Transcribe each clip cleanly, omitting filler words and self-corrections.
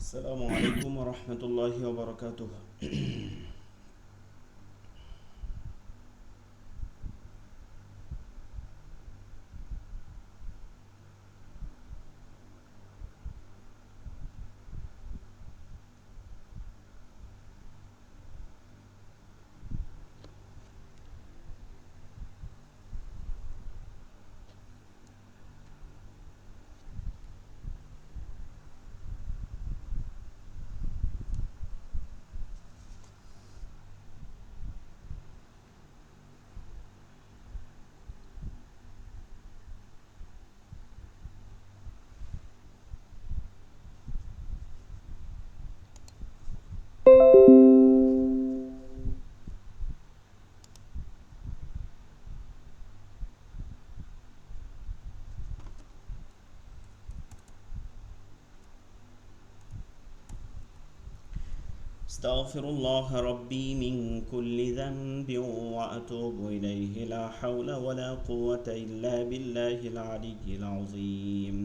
السلام عليكم ورحمة الله وبركاته. استغفر الله ربي من كل ذنب وأتوب إليه، لا حول ولا قوة إلا بالله العلي العظيم.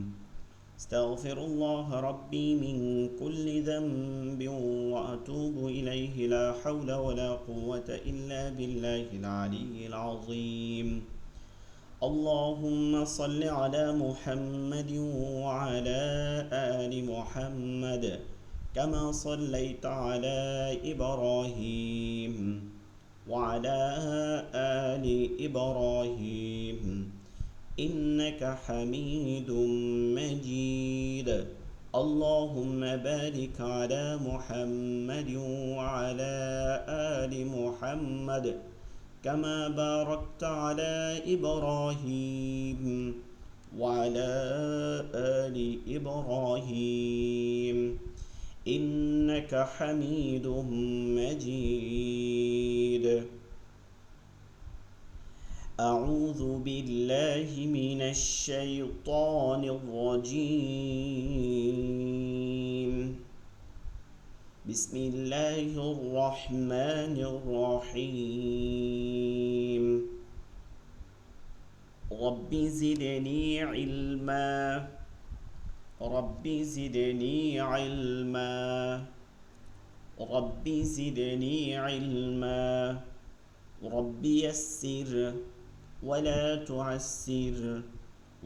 استغفر الله ربي من كل ذنب وأتوب إليه، لا حول ولا قوة إلا بالله العلي العظيم. اللهم صل على محمد وعلى آل محمد كما صليت على إبراهيم وعلى آل إبراهيم إنك حميد مجيد. اللهم بارك على محمد وعلى آل محمد كما باركت على إبراهيم وعلى آل إبراهيم إنك حميد مجيد. أعوذ بالله من الشيطان الرجيم. بسم الله الرحمن الرحيم. رب زدني علما، رب زدني علما، رب زدني علما. رب يسر ولا تعسر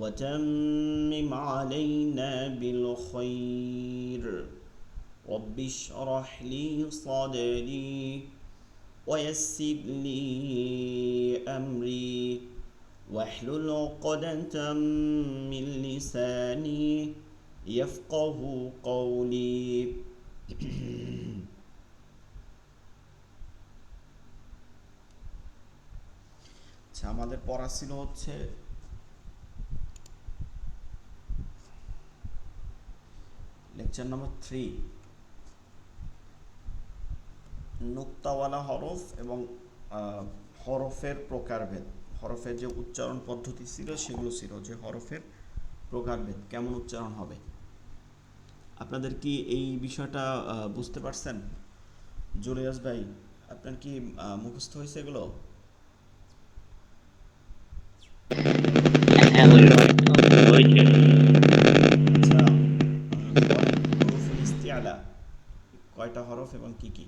وتمم علينا بالخير. رب اشرح لي صدري ويسر لي أمري واحلل عقدة من لساني يفقه قولي. আচ্ছা, আমাদের পড়া ছিল হচ্ছে লেকচার নাম্বার 3, নুক্তাওয়ালা হরফ এবং হরফের প্রকারভেদ। হরফের যে উচ্চারণ পদ্ধতি ছিল সেগুলো ছিল, যে হরফের প্রকারভেদ কেমন উচ্চারণ হবে। আপনাদের কি এই বিষয়টা বুঝতে পারছেন? জুলিয়াস ভাই, আপনার কি মুখস্থ হয়েছে এগুলো? আচ্ছা, বলেন হরফুল ইস্তিআলা কয়টা হরফ এবং কি কি?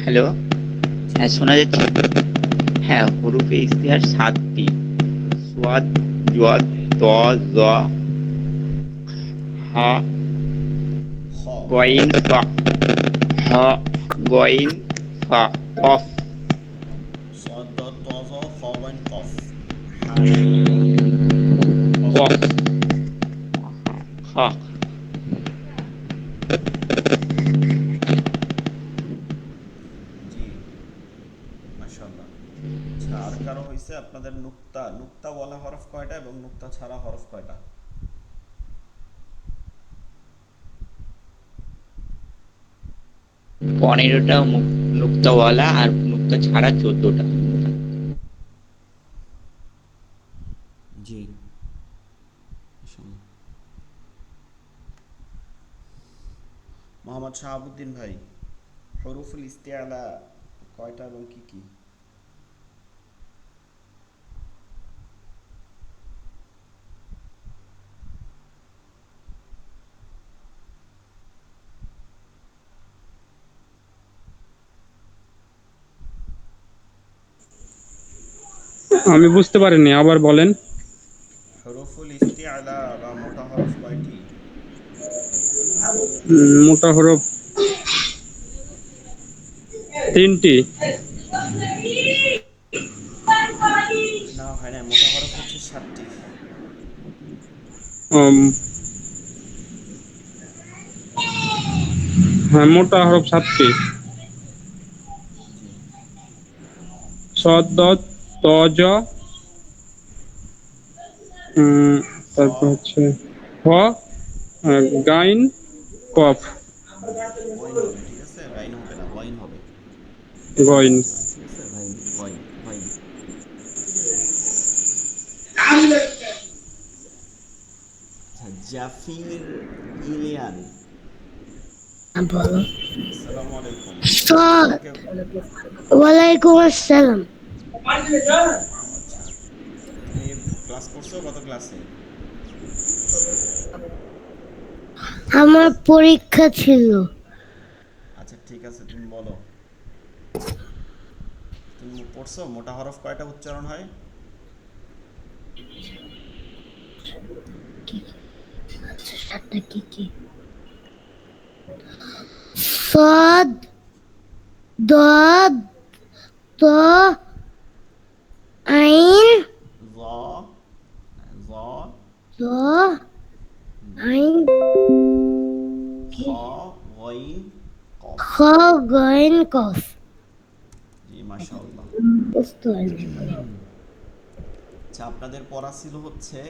হ্যালো, জি, হ্যাঁ শোনা যাচ্ছে? হ্যাঁ, হরফে ইস্তিহার ৭টি: সোয়াদ, জোয়াদ, ত, জ, হা, খ, গইন, ফা, হ, গইন, ফা, কফ, صاد ضاد طا ظا خ غين قاف. حاميم কফ। কফ, খ। জি, মাশাআল্লাহ। আচ্ছা, আর কারো হয়েছে? আপনাদের নুক্তা নুক্তা ওয়ালা হরফ কয়টা এবং নুক্তা ছাড়া হরফ কয়টা? ১৫টা নুক্তাওয়ালা আর নুক্তা ছাড়া ১৪টা। জি, মাশাআল্লাহ। মোহাম্মদ শাহাবুদ্দিন ভাই, হরুফুল ইস্তিআলা কয়টা এবং কি কি? আমি বুঝতে পারিনি, আবার বলেন। হরফুল ইস্তিআলা বা মোটা হরফ কয়টি? মোটা হরফ 3টি। না হয় না, মোটা হরফ হচ্ছে 7টি। উম, হ্যাঁ, মোটা হরফ 7টি। জি। সদ দত ত জ, খ। তারপর হচ্ছে হ, গাইন, কফ। গইন হবে, ঠিক আছে, গাইন হবে না, গইন হবে। গইন। ঠিক আছে, গাইন, গইন, গইন। আচ্ছা, জাফির ইলিয়ান। বলো। আসসালামু আলাইকুম। সৎ। আপনাকে ওয়ালাইকুম আসসালাম। আচ্ছা, তুমি ক্লাস করছো? কত ক্লাসে? আমার পরীক্ষা ছিল। আচ্ছা ঠিক আছে, তুমি বলো। তুমি পড়ছো মোটা হরফ কয়টা উচ্চারণ হয়? সাতটা কি কি? সদ, দদ, ত, আইন, জ, জ, ত, আইন, খ, গইন, কফ। খ, গইন, কফ। জি মাশাআল্লাহ। বুঝতে পারিনি। আচ্ছা, আপনাদের পড়া ছিল হচ্ছে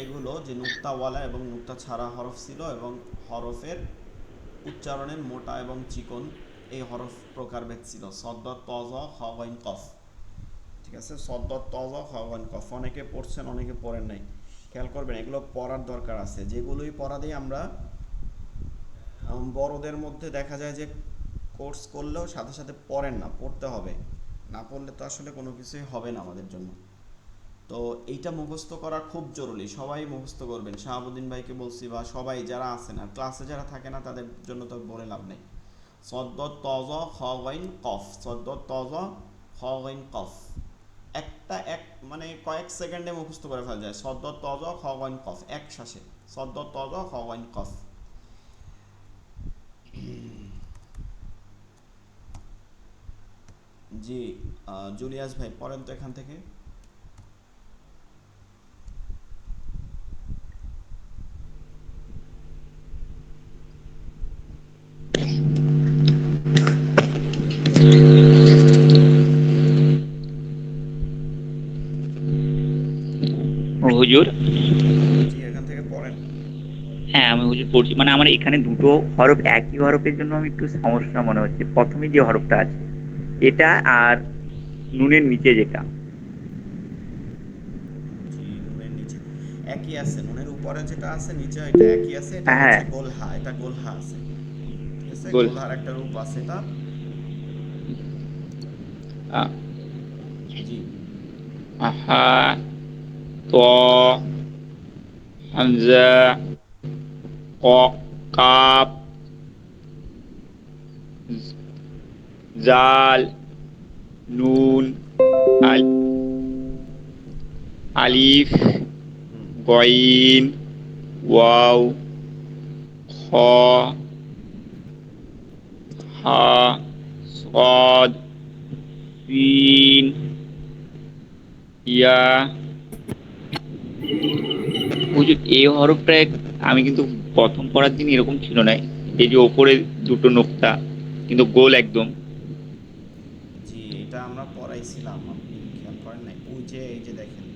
এগুলো যে নুক্তাওয়ালা এবং নুক্তা ছাড়া হরফ ছিল, এবং হরফের উচ্চারণের মোটা এবং চিকন এই হরফ প্রকারভেদ ছিল। সদ্দ, তজ, খ, গইন, কফ। ঠিক আছে, সদ্দ, তজ, খ, গইন, কফ। অনেকে পড়ছেন, অনেকে পড়েন নাই। খেয়াল করবেন, এগুলো পড়ার দরকার আছে। যেগুলোই পড়া দিয়ে আমরা বড়দের মধ্যে দেখা যায় যে কোর্স করলেও সাথে সাথে পড়েন না, পড়তে হবে। না পড়লে তো আসলে কোনো কিছুই হবে না আমাদের জন্য। তো এইটা মুখস্থ করা খুব জরুরি, সবাই মুখস্থ করবেন। শাহাবুদ্দিন ভাইকে বলছি, বা সবাই যারা আছেন, আর ক্লাসে যারা থাকে না তাদের জন্য তো বলে লাভ নেই। সদ্দ, তজ, খ, গইন, কফ। সদ্দ, তজ, খ, গইন, কফ। একটা এক মানে কয়েক সেকেন্ডে মুখস্থ করে ফেলা যায়। সদ্দ, তজ, খ, গইন, কফ, এক শ্বাসে। সদ্দ, তজ, খ, গইন, কফ। জি, জুলিয়াস ভাই পড়েন তো এখান থেকে। হুজুর। জি, এখান থেকে পড়েন। হ্যাঁ, আমি হুজুর পড়ছি। মানে আমার এখানে দুটো হরফ, একই হরফের জন্য আমি একটু সমস্যা মনে হচ্ছে। প্রথমে যে হরফটা আছে এটা, আর নুনের নিচে যেটা। জি, নুনের নিচে একই আছে, নুনের উপরে যেটা আছে নিচে এটা একই আছে। এটা হ্যাঁ, হচ্ছে গোলহা, এটা গোলহা আছে। ঠিক আছে, গোল। গোলহার একটা রূপ আছে এটা। আ- জি। আহা, ত, হামজা, ক, কাপ, জাল, নুন, আল, আলিফ, হুম। গইন, ওয়াও, খ, হা, সদ, সিন, ইয়া। হুজুর, এই হরফটা আমি কিন্তু প্রথম পড়ার দিন এরকম ছিল না। এই যে ওপরে দুটো নোক্তা, কিন্তু গোল একদম। জি, এটা আমরা পড়াইছিলাম, আপনি খেয়াল করেন নাই? ওই যে এই যে দেখেন,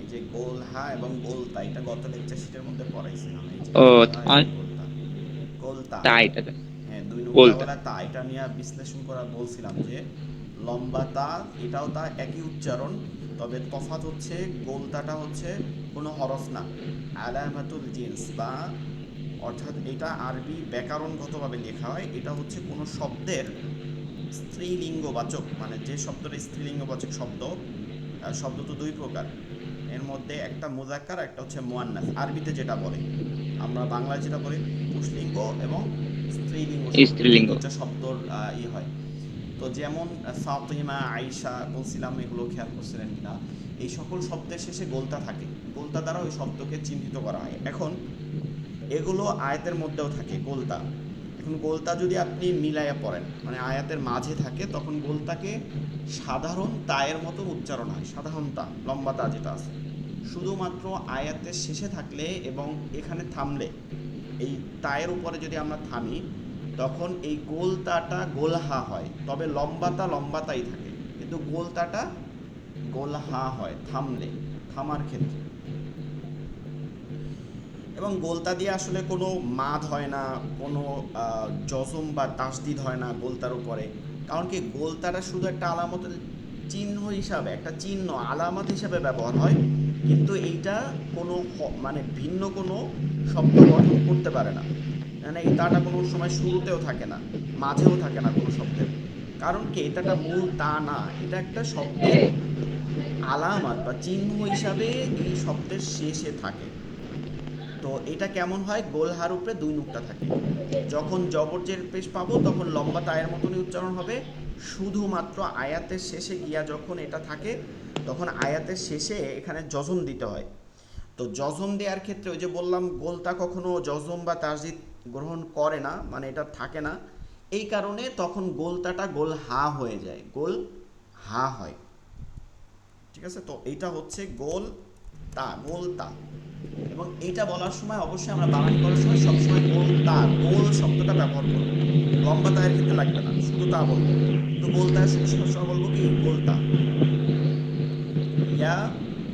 এই যে গোলহা এবং গোলতা, এটা গত লেকচার শিটের মধ্যে পড়াইছিলাম। এই যে ও, গোলহা এবং গোলতা। গোলতা। তাই এটা হ্যাঁ, দুই গোলটা। নুক্তাওয়ালা তা, এটা নিয়ে বিশ্লেষণ করা বলছিলাম যে লম্বা তা, এটাও তা, একই উচ্চারণ। তবে তফাৎ হচ্ছে গোলতাটা হচ্ছে কোনো হরফ না, আলামাতুল জিন্স, বা অর্থাৎ এটা আরবি ব্যাকরণগতভাবে লেখা হয়। এটা হচ্ছে কোনো শব্দের স্ত্রীলিঙ্গবাচক, মানে যে শব্দটা স্ত্রীলিঙ্গবাচক শব্দ, শব্দ তো দুই প্রকার, এর মধ্যে একটা মুযাক্কার, একটা হচ্ছে মুয়ান্নাস। আরবিতে যেটা বলে, আমরা বাংলায় যেটা বলি পুঁসলিঙ্গ এবং স্ত্রীলিঙ্গ শব্দ, স্ত্রীলিঙ্গ। দুইটা শব্দর হয়। তো যেমন ফাতিমা, আয়েশা বলছিলাম, এগুলো খেয়াল করছিলেন কিনা, এই সকল শব্দের শেষে গোলতা থাকে, গোলতা দ্বারা ওই শব্দকে চিহ্নিত করা হয়। এখন এগুলো আয়াতের মধ্যেও থাকে গোলতা। এখন গোলতা যদি আপনি মিলাইয়া পড়েন, মানে আয়াতের মাঝে থাকে, তখন গোলতাকে সাধারণ তায়ের মতো উচ্চারণ হয়, সাধারণ তা, লম্বা তা যেটা আছে। শুধুমাত্র আয়াতের শেষে থাকলে এবং এখানে থামলে, এই তায়ের উপরে যদি আমরা থামি, তখন এই গোলতাটা গোলহা হয়, তবে লম্বাতা লম্বাতাই থাকে, কিন্তু গোলতাটা গোলহা হয় থামলে, থামার ক্ষেত্রে। এবং গোলতা দিয়ে আসলে কোনো মাদ হয় না, কোনো জজম বা তাসদিদ হয় না গোলতার উপরে। কারণ কি, গোলতাটা শুধু একটা আলামতের চিহ্ন হিসাবে, একটা চিহ্ন আলামত হিসাবে ব্যবহার হয়, কিন্তু এইটা কোনো মানে ভিন্ন কোনো শব্দ গঠন করতে পারে না। মানে এই তাটা কোনো সময় শুরুতেও থাকে না, মাঝেও থাকে না কোনো শব্দের। কারণ কি, এটাটা মূল তা না, এটা একটা শব্দের আলামত বা চিহ্ন হিসাবে এই শব্দের শেষে থাকে। তো এটা কেমন হয়, গোলহার উপরে দুই নুক্তা থাকে, যখন জবরজের পেশ পাবো তখন লম্বা তায়ের মতনই উচ্চারণ হবে। শুধুমাত্র আয়াতের শেষে গিয়া যখন এটা থাকে, তখন আয়াতের শেষে এখানে জজম দিতে হয়। তো জজম দেওয়ার ক্ষেত্রে ওই যে বললাম, গোলতা কখনো জজম বা তাসদিদ গ্রহণ করে না, মানে এটা থাকে না, এই কারণে তখন গোলতাটা গোল হা হয়ে যায়, গোল হা হয়। ঠিক আছে, তো এইটা হচ্ছে গোল তা, গোল তা। এবং এইটা বলার সময় অবশ্যই আমরা বানান করার সময় সবসময় গোল তা, গোল শব্দটা ব্যবহার করব, লম্বা তায়ের ক্ষেত্রে লাগবে না, শুধু তা বলবো। কিন্তু গোল তায়ের সাথে সবসময় বলবো কি, গোলতা, ইয়া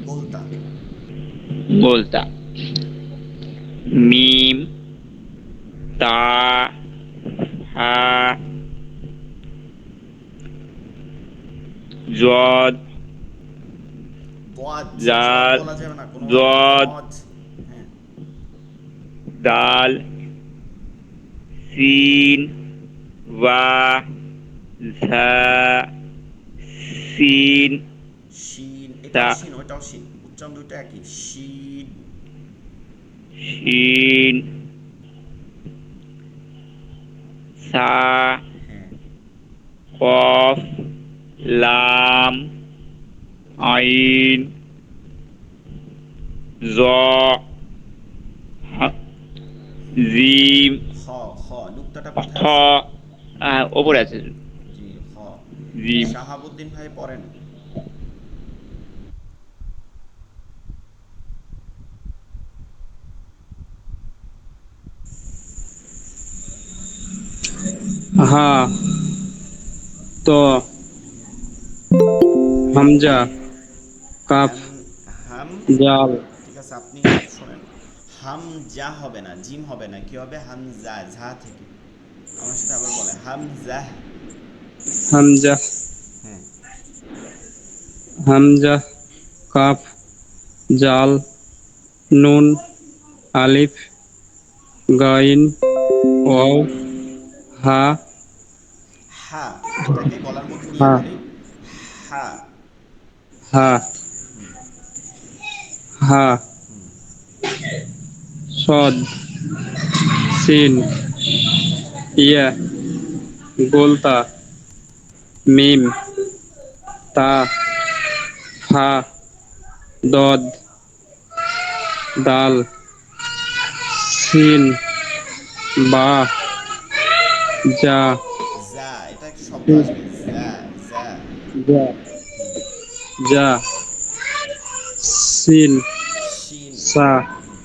গোলতা। গোলতা। মিম, তা, হা, জদ, বদ, জদ জাল, বলা যাবে না কোনোভাবেই, জদ, বদ। হ্যাঁ, দাল, সিন, ওয়া, ঝা, সিন, শিন, তা, এটাও শিন, ওইটাও শিন, উচ্চারণ দুইটা একই, শিন। শিন, সা, হ্যাঁ, কফ, লাম, আইন, জ, হা, জিম, খ, খ নুক্তাটা খ, কোথায় আছে? ওপরে আছে, জি, খ। জিম। শাহাবুদ্দিন ভাই পড়েন। হা, ত, হামজা, কাফ, হাম, হাম, জাল, ঠিক আছে, আপনি শোনেন, হামজা হবে না, জিম হবে না, কি হবে, হামজা, ঝা থেকে। আমার সাথে আবার বলে হামজা। হামজা, হ্যাঁ, হামজা, কাফ, জাল, নুন, আলিফ, গাইন, ওয়াও, হা, হা, এটাকে গলার মধ্যে নিয়ে হা, বলি, হা। হা, হুম, হা, হুম, সদ, সিন, ইয়া, গোলতা, মিম, তা, ফা, দদ, দাল, সিন, বা, যা, যা, এটা একটা শব্দ হুম, আসবে, যা, যা। যা, হুম, যা, সিন, শিন। সা, হুম,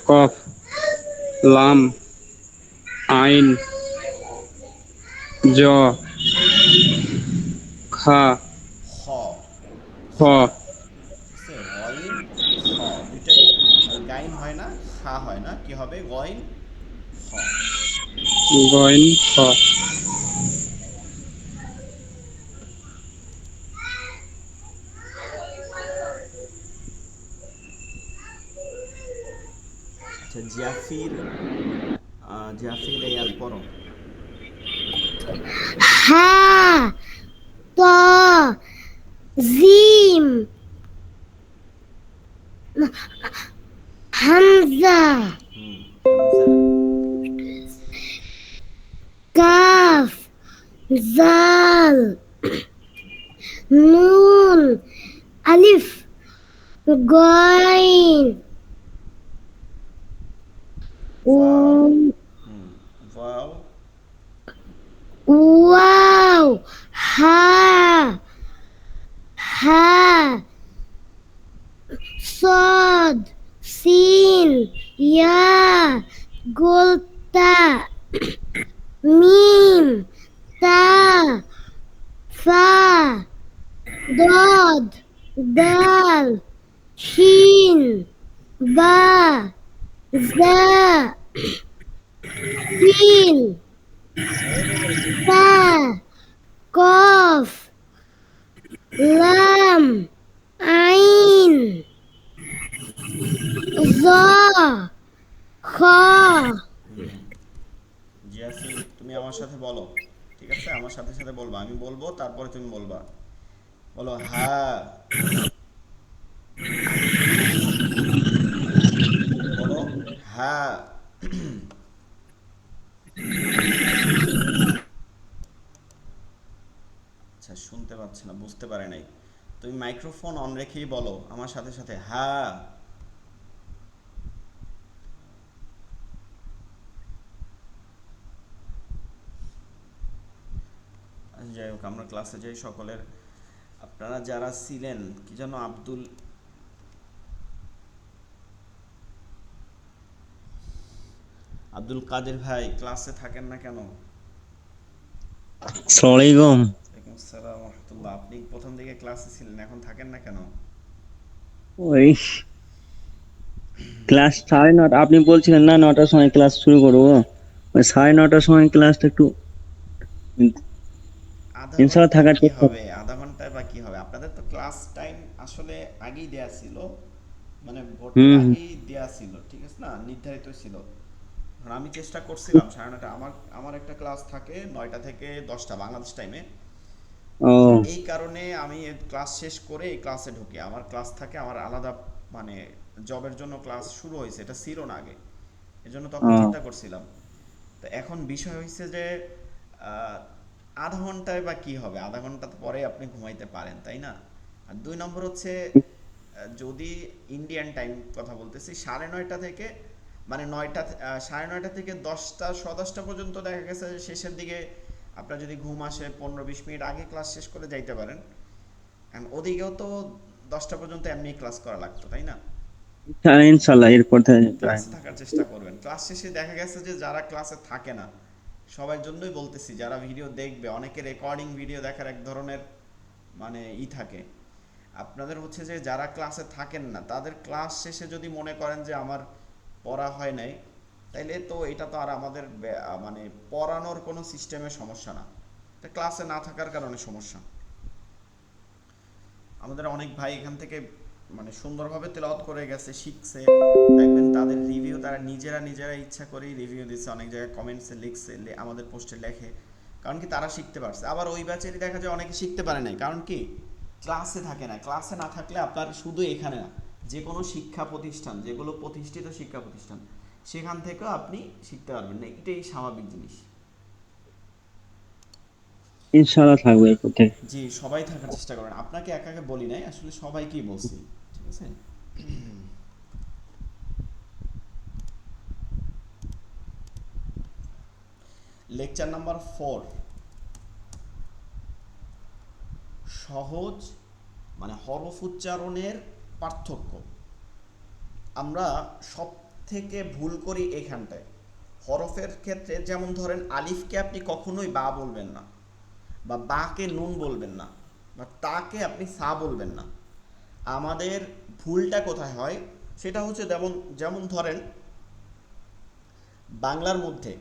কফ, লাম, আইন, জ, খা, খ, খ, খ, ঠিক আছে, গইন, খ, দুইটাই গাইন হয় না, খা হয় না, কি হবে, গইন, খ। গইন, খ। আচ্ছা, জাফির, জাফি রেয়াল পড়ো। হা ত জিম হামজা হামজা। কাফ জাল নুন আলিফ গইন ওয়াও। ওয়াও। ওয়াও হা হা صاد سين يا قلتا ميم تا فا ضاد دال شين با زا سين تا قاف لام عين ظا خا জিয়াফি তুমি আমার সাথে বলো, ঠিক আছে? আমার সাথে সাথে বলবা, আমি বলবো তারপরে তুমি বলবা। বলো হা। বলো হা। আচ্ছা, শুনতে পাচ্ছি না, বুঝতে পারে নাই। তুমি মাইক্রোফোন অন রেখেই বলো আমার সাথে সাথে হা। যাই হোক, আমরা ক্লাসে যাই সকলের। আপনারা যারা ছিলেন কি যেন আব্দুল কাদের ভাই ক্লাসে থাকেন না কেন? আসসালামু আলাইকুম। ওয়ালাইকুম আসসালাম ওয়া রাহমাতুল্লাহ। আপনি প্রথম দিকে ক্লাসে ছিলেন, এখন থাকেন না কেন? ওই ক্লাস 9:30, আপনি বলছিলেন না 9টার সময় ক্লাস শুরু করবো, ওই 9:30টার সময় ক্লাসটা একটু আধা ইনশাআল্লাহ ঘন্টায় থাকার কি চেষ্টা। হবে? আধা ঘন্টায় বা কি হবে? আপনাদের তো ক্লাস টাইম আসলে আগেই দেয়া ছিল, মানে ভর্তির হুম আগেই দেয়া ছিল, ঠিক আছে না? নির্ধারিত ছিল। আর আমি চেষ্টা করছিলাম 9:30, আমার আমার একটা ক্লাস থাকে 9টা থেকে 10টা বাংলাদেশ টাইমে। ও তো এই কারণে আমি ক্লাস শেষ করে এই ক্লাসে ঢুকি। আমার ক্লাস থাকে, আমার আলাদা, মানে জবের জন্য ক্লাস শুরু হয়েছে, এটা ছিল না আগে। এজন্য তখন ও চিন্তা করছিলাম। তো এখন বিষয় হয়েছে যে আহ, আধা ঘন্টায় বা কি হবে? আধা ঘন্টা পরে আপনি ঘুমাইতে পারেন, তাই না? আর 2 নম্বর হচ্ছে, যদি ইন্ডিয়ান টাইম কথা বলতেছি, 9:30 থেকে, মানে 9:30 থেকে 10টা 10:15 পর্যন্ত দেখা গেছে শেষের দিকে আপনার যদি ঘুম আসে 15-20 মিনিট আগে ক্লাস শেষ করে যাইতে পারেন। ওদিকেও তো 10টা পর্যন্ত এমনি ক্লাস করা লাগতো, তাই না? ইনশাআল্লাহ এরপর থেকে try ক্লাসে থাকার চেষ্টা করবেন। ক্লাস শেষে দেখা গেছে যে যারা ক্লাসে থাকে না, সবার জন্যই বলতেছি, যারা ভিডিও দেখবে, অনেকে রেকর্ডিং ভিডিও দেখার এক ধরনের মানে থাকে। আপনাদের হচ্ছে যে যারা ক্লাসে থাকেন না, তাদের ক্লাস শেষে যদি মনে করেন যে আমার পড়া হয় নাই, তাইলে তো এটা তো আর আমাদের মানে পড়ানোর কোনো সিস্টেমের সমস্যা না, এটা ক্লাসে না থাকার কারণে সমস্যা। আমাদের অনেক ভাই এখান থেকে মানে সুন্দরভাবে তেলাওয়াত করে গেছে, শিখছে। দেখবেন তাদের রিভিউ তারা নিজেরা ইচ্ছা করেই রিভিউ দিচ্ছে, অনেক জায়গায় কমেন্টসে লিখছে, আমাদের পোস্টে লেখে। কারণ কি, তারা শিখতে পারছে। আবার ওই ব্যাচেরই দেখা যায় অনেকে শিখতে পারে নাই, কারণ কি, ক্লাসে থাকে না। ক্লাসে না থাকলে আপনার শুধু এখানে না, যে কোনো শিক্ষা প্রতিষ্ঠান, যেগুলো প্রতিষ্ঠিত শিক্ষা প্রতিষ্ঠান, সেখান থেকেও আপনি শিখতে পারবেন না, এটাই স্বাভাবিক জিনিস। ইনশাআল্লাহ থাকবো এরপর থেকে। জি, সবাই থাকার চেষ্টা করেন। আপনাকে একাকে বলি নাই, আসলে সবাইকেই বলছি, ঠিক আছে? লেকচার নাম্বার 4, সহজ মানে হরফ উচ্চারণের পার্থক্য। আমরা সব থেকে ভুল করি এখানটায় হরফের ক্ষেত্রে। যেমন ধরেন, আলিফকে আপনি কখনোই বা বলবেন না, বা বাকে নুন বলবেন না, বা তাকে আপনি সা বলবেন না। আমাদের ভুলটা কোথায় হয় সেটা হচ্ছে, যেমন যেমন ধরেন বাংলার মধ্যে,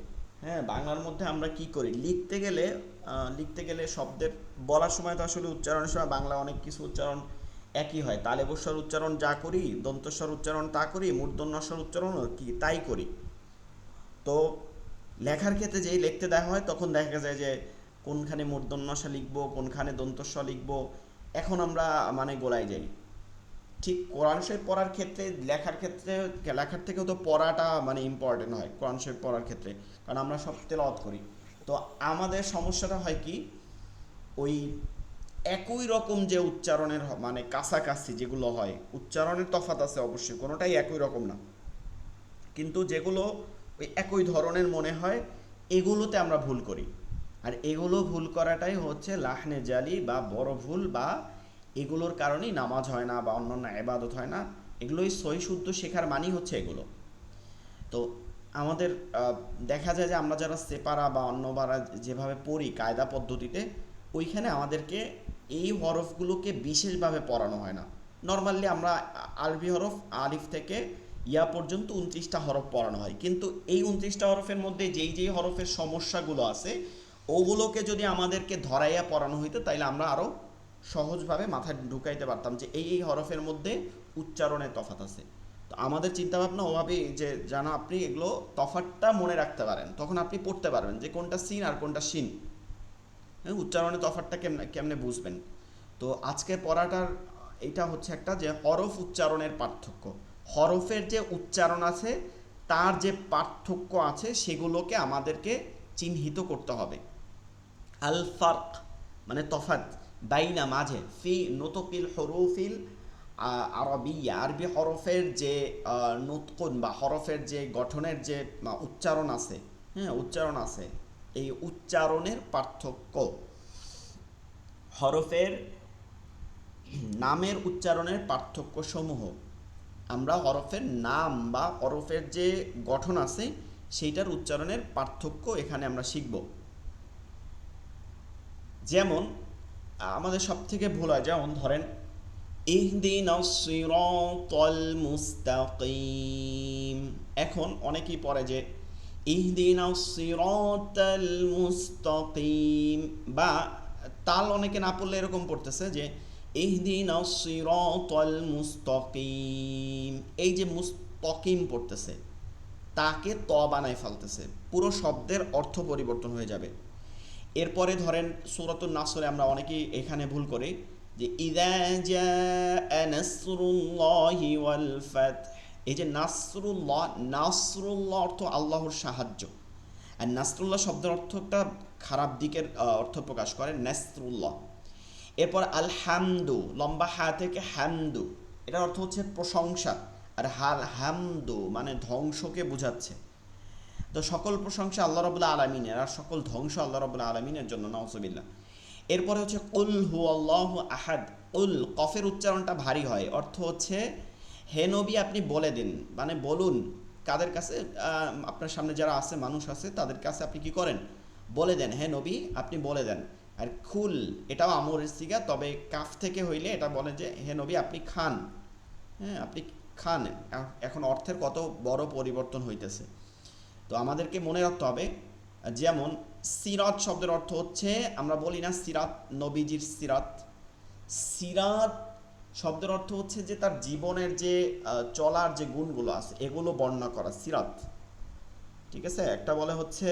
হ্যাঁ, বাংলার মধ্যে আমরা কি করি, লিখতে গেলে শব্দের বলার সময় তো আসলে উচ্চারণের সময় বাংলা অনেক কিছু উচ্চারণ একই হয়। তালেবস্বর উচ্চারণ যা করি, দন্তস্বর উচ্চারণ তা করি, মূর্ধন্যস্বর উচ্চারণ কি তাই করি। তো লেখার ক্ষেত্রে যেই লিখতে দেওয়া হয় তখন দেখা যায় যে কোনখানে মূর্ধন্যস্ব লিখবো, কোনখানে দন্তস্ব লিখবো, এখন আমরা মানে গোলাই যাই। ঠিক কোরআন শরীফ পড়ার ক্ষেত্রে লেখার থেকেও তো পড়াটা মানে ইম্পর্টেন্ট হয় কোরআন শরীফ পড়ার ক্ষেত্রে, কারণ আমরা সব তেলাওয়াত করি। তো আমাদের সমস্যাটা হয় কি, ওই একই রকম যে উচ্চারণের মানে কাছাকাছি যেগুলো হয়, উচ্চারণের তফাৎ আছে অবশ্যই, কোনোটাই একই রকম না, কিন্তু যেগুলো ওই একই ধরনের মনে হয় এগুলোতে আমরা ভুল করি। আর এগুলো ভুল করাটাই হচ্ছে লাহনে জালি বা বড় ভুল, বা এগুলোর কারণেই নামাজ হয় না বা অন্যান্য ইবাদত হয় না। এগুলোই সহি শুদ্ধ শেখার মানেই হচ্ছে এগুলো। তো আমাদের দেখা যায় যে আমরা যারা সেপারা বা অন্যবারা যেভাবে পড়ি কায়দা পদ্ধতিতে, ওইখানে আমাদেরকে এই হরফগুলোকে বিশেষভাবে পড়ানো হয় না। নর্মালি আমরা আরবি হরফ আলিফ থেকে ইয়া পর্যন্ত 29টা হরফ পড়ানো হয়, কিন্তু এই 29টা হরফের মধ্যে যেই হরফের সমস্যাগুলো আছে ওগুলোকে যদি আমাদেরকে ধরাইয়া পড়ানো হইতো তাইলে আমরা আরও সহজভাবে মাথায় ঢুকাইতে পারতাম যে এই হরফের মধ্যে উচ্চারণের তফাৎ আছে। তো আমাদের চিন্তাভাবনা ওভাবে যে যেন আপনি এগুলো তফাৎটা মনে রাখতে পারেন, তখন আপনি পড়তে পারবেন যে কোনটা সিন আর কোনটা শিন। হ্যাঁ, উচ্চারণের তফাৎটা কেমনে বুঝবেন। তো আজকে পড়াটার এটা হচ্ছে একটা যে হরফ উচ্চারণের পার্থক্য, হরফের যে উচ্চারণ আছে তার যে পার্থক্য আছে সেগুলোকে আমাদেরকে চিহ্নিত করতে হবে। আল ফারক মানে তফাৎ, বাইনা মাঝে, ফি নুতুকিল হুরুফিল আরবিয়া, আরবি হরফের যে নুতকুন বা হরফের যে গঠনের যে উচ্চারণ আছে, হ্যাঁ উচ্চারণ আছে, এই উচ্চারণের পার্থক্য। হরফের নামের উচ্চারণের পার্থক্য সমূহ আমরা হরফের নাম বা হরফের যে গঠন আছে সেইটার উচ্চারণের পার্থক্য এখানে আমরা শিখব। যেমন আমাদের সব থেকে ভুল হয়, যেমন ধরেন ইহদিনাস সিরাতাল মুস্তাকিম, এখন অনেকেই পড়ে যে ইহদিনাস সিরাতাল মুস্তাকিম, বা তাল অনেকে না পড়লে এরকম পড়তেছে যে ইহদিনাস সিরাতাল মুস্তাকিম, এই যে মুস্তাকিম পড়তেছে তাকে ত বানায় ফেলতেছে, পুরো শব্দের অর্থ পরিবর্তন হয়ে যাবে। এরপরে ধরেন সূরাতুন নাসরে আমরা অনেকেই এখানে ভুল করি যে ইযা জাআ নাসরুল্লাহি ওয়াল ফাতহ, এই যে নাসরুল্লাহ, নাসরুল্লাহ অর্থ আল্লাহর সাহায্য, আর নাসরুল্লাহ শব্দের অর্থটা খারাপ দিকের অর্থ প্রকাশ করে নাসরুল্লাহ। এরপর আল হামদু, লম্বা হা থেকে হামদু, এটার অর্থ হচ্ছে প্রশংসা, আর হাল হামদু মানে ধ্বংসকে বোঝাচ্ছে। তো সকল প্রশংসা আল্লাহ রাব্বুল আলামিনের, আর সকল ধ্বংস আল্লাহ রাব্বুল আলামিনের জন্য, নাউযুবিল্লাহ। এরপরে হচ্ছে কুল হুয়াল্লাহু আহাদ, কুল কফের উচ্চারণটা ভারী হয়, অর্থ হচ্ছে হে নবী আপনি বলে দিন, মানে বলুন, কাদের কাছে, আপনার সামনে যারা আছে মানুষ আছে তাদের কাছে আপনি কি করেন, বলে দেন, হে নবী আপনি বলে দেন। আর খুল এটাও আমরের সিগা, তবে কাফ থেকে হইলে এটা বলে যে হে নবী আপনি খান, হ্যাঁ আপনি খান। এখন অর্থের কত বড় পরিবর্তন হইতেছে, তো আমাদেরকে মনে রাখতে হবে। যেমন সিরাত শব্দের অর্থ হচ্ছে, আমরা বলি না সিরাত নবীজির সিরাত, সিরাত শব্দের অর্থ হচ্ছে যে তার জীবনের যে চলার যে গুণগুলো আছে এগুলো বর্ণনা করা সিরাত, ঠিক আছে। একটা বলে হচ্ছে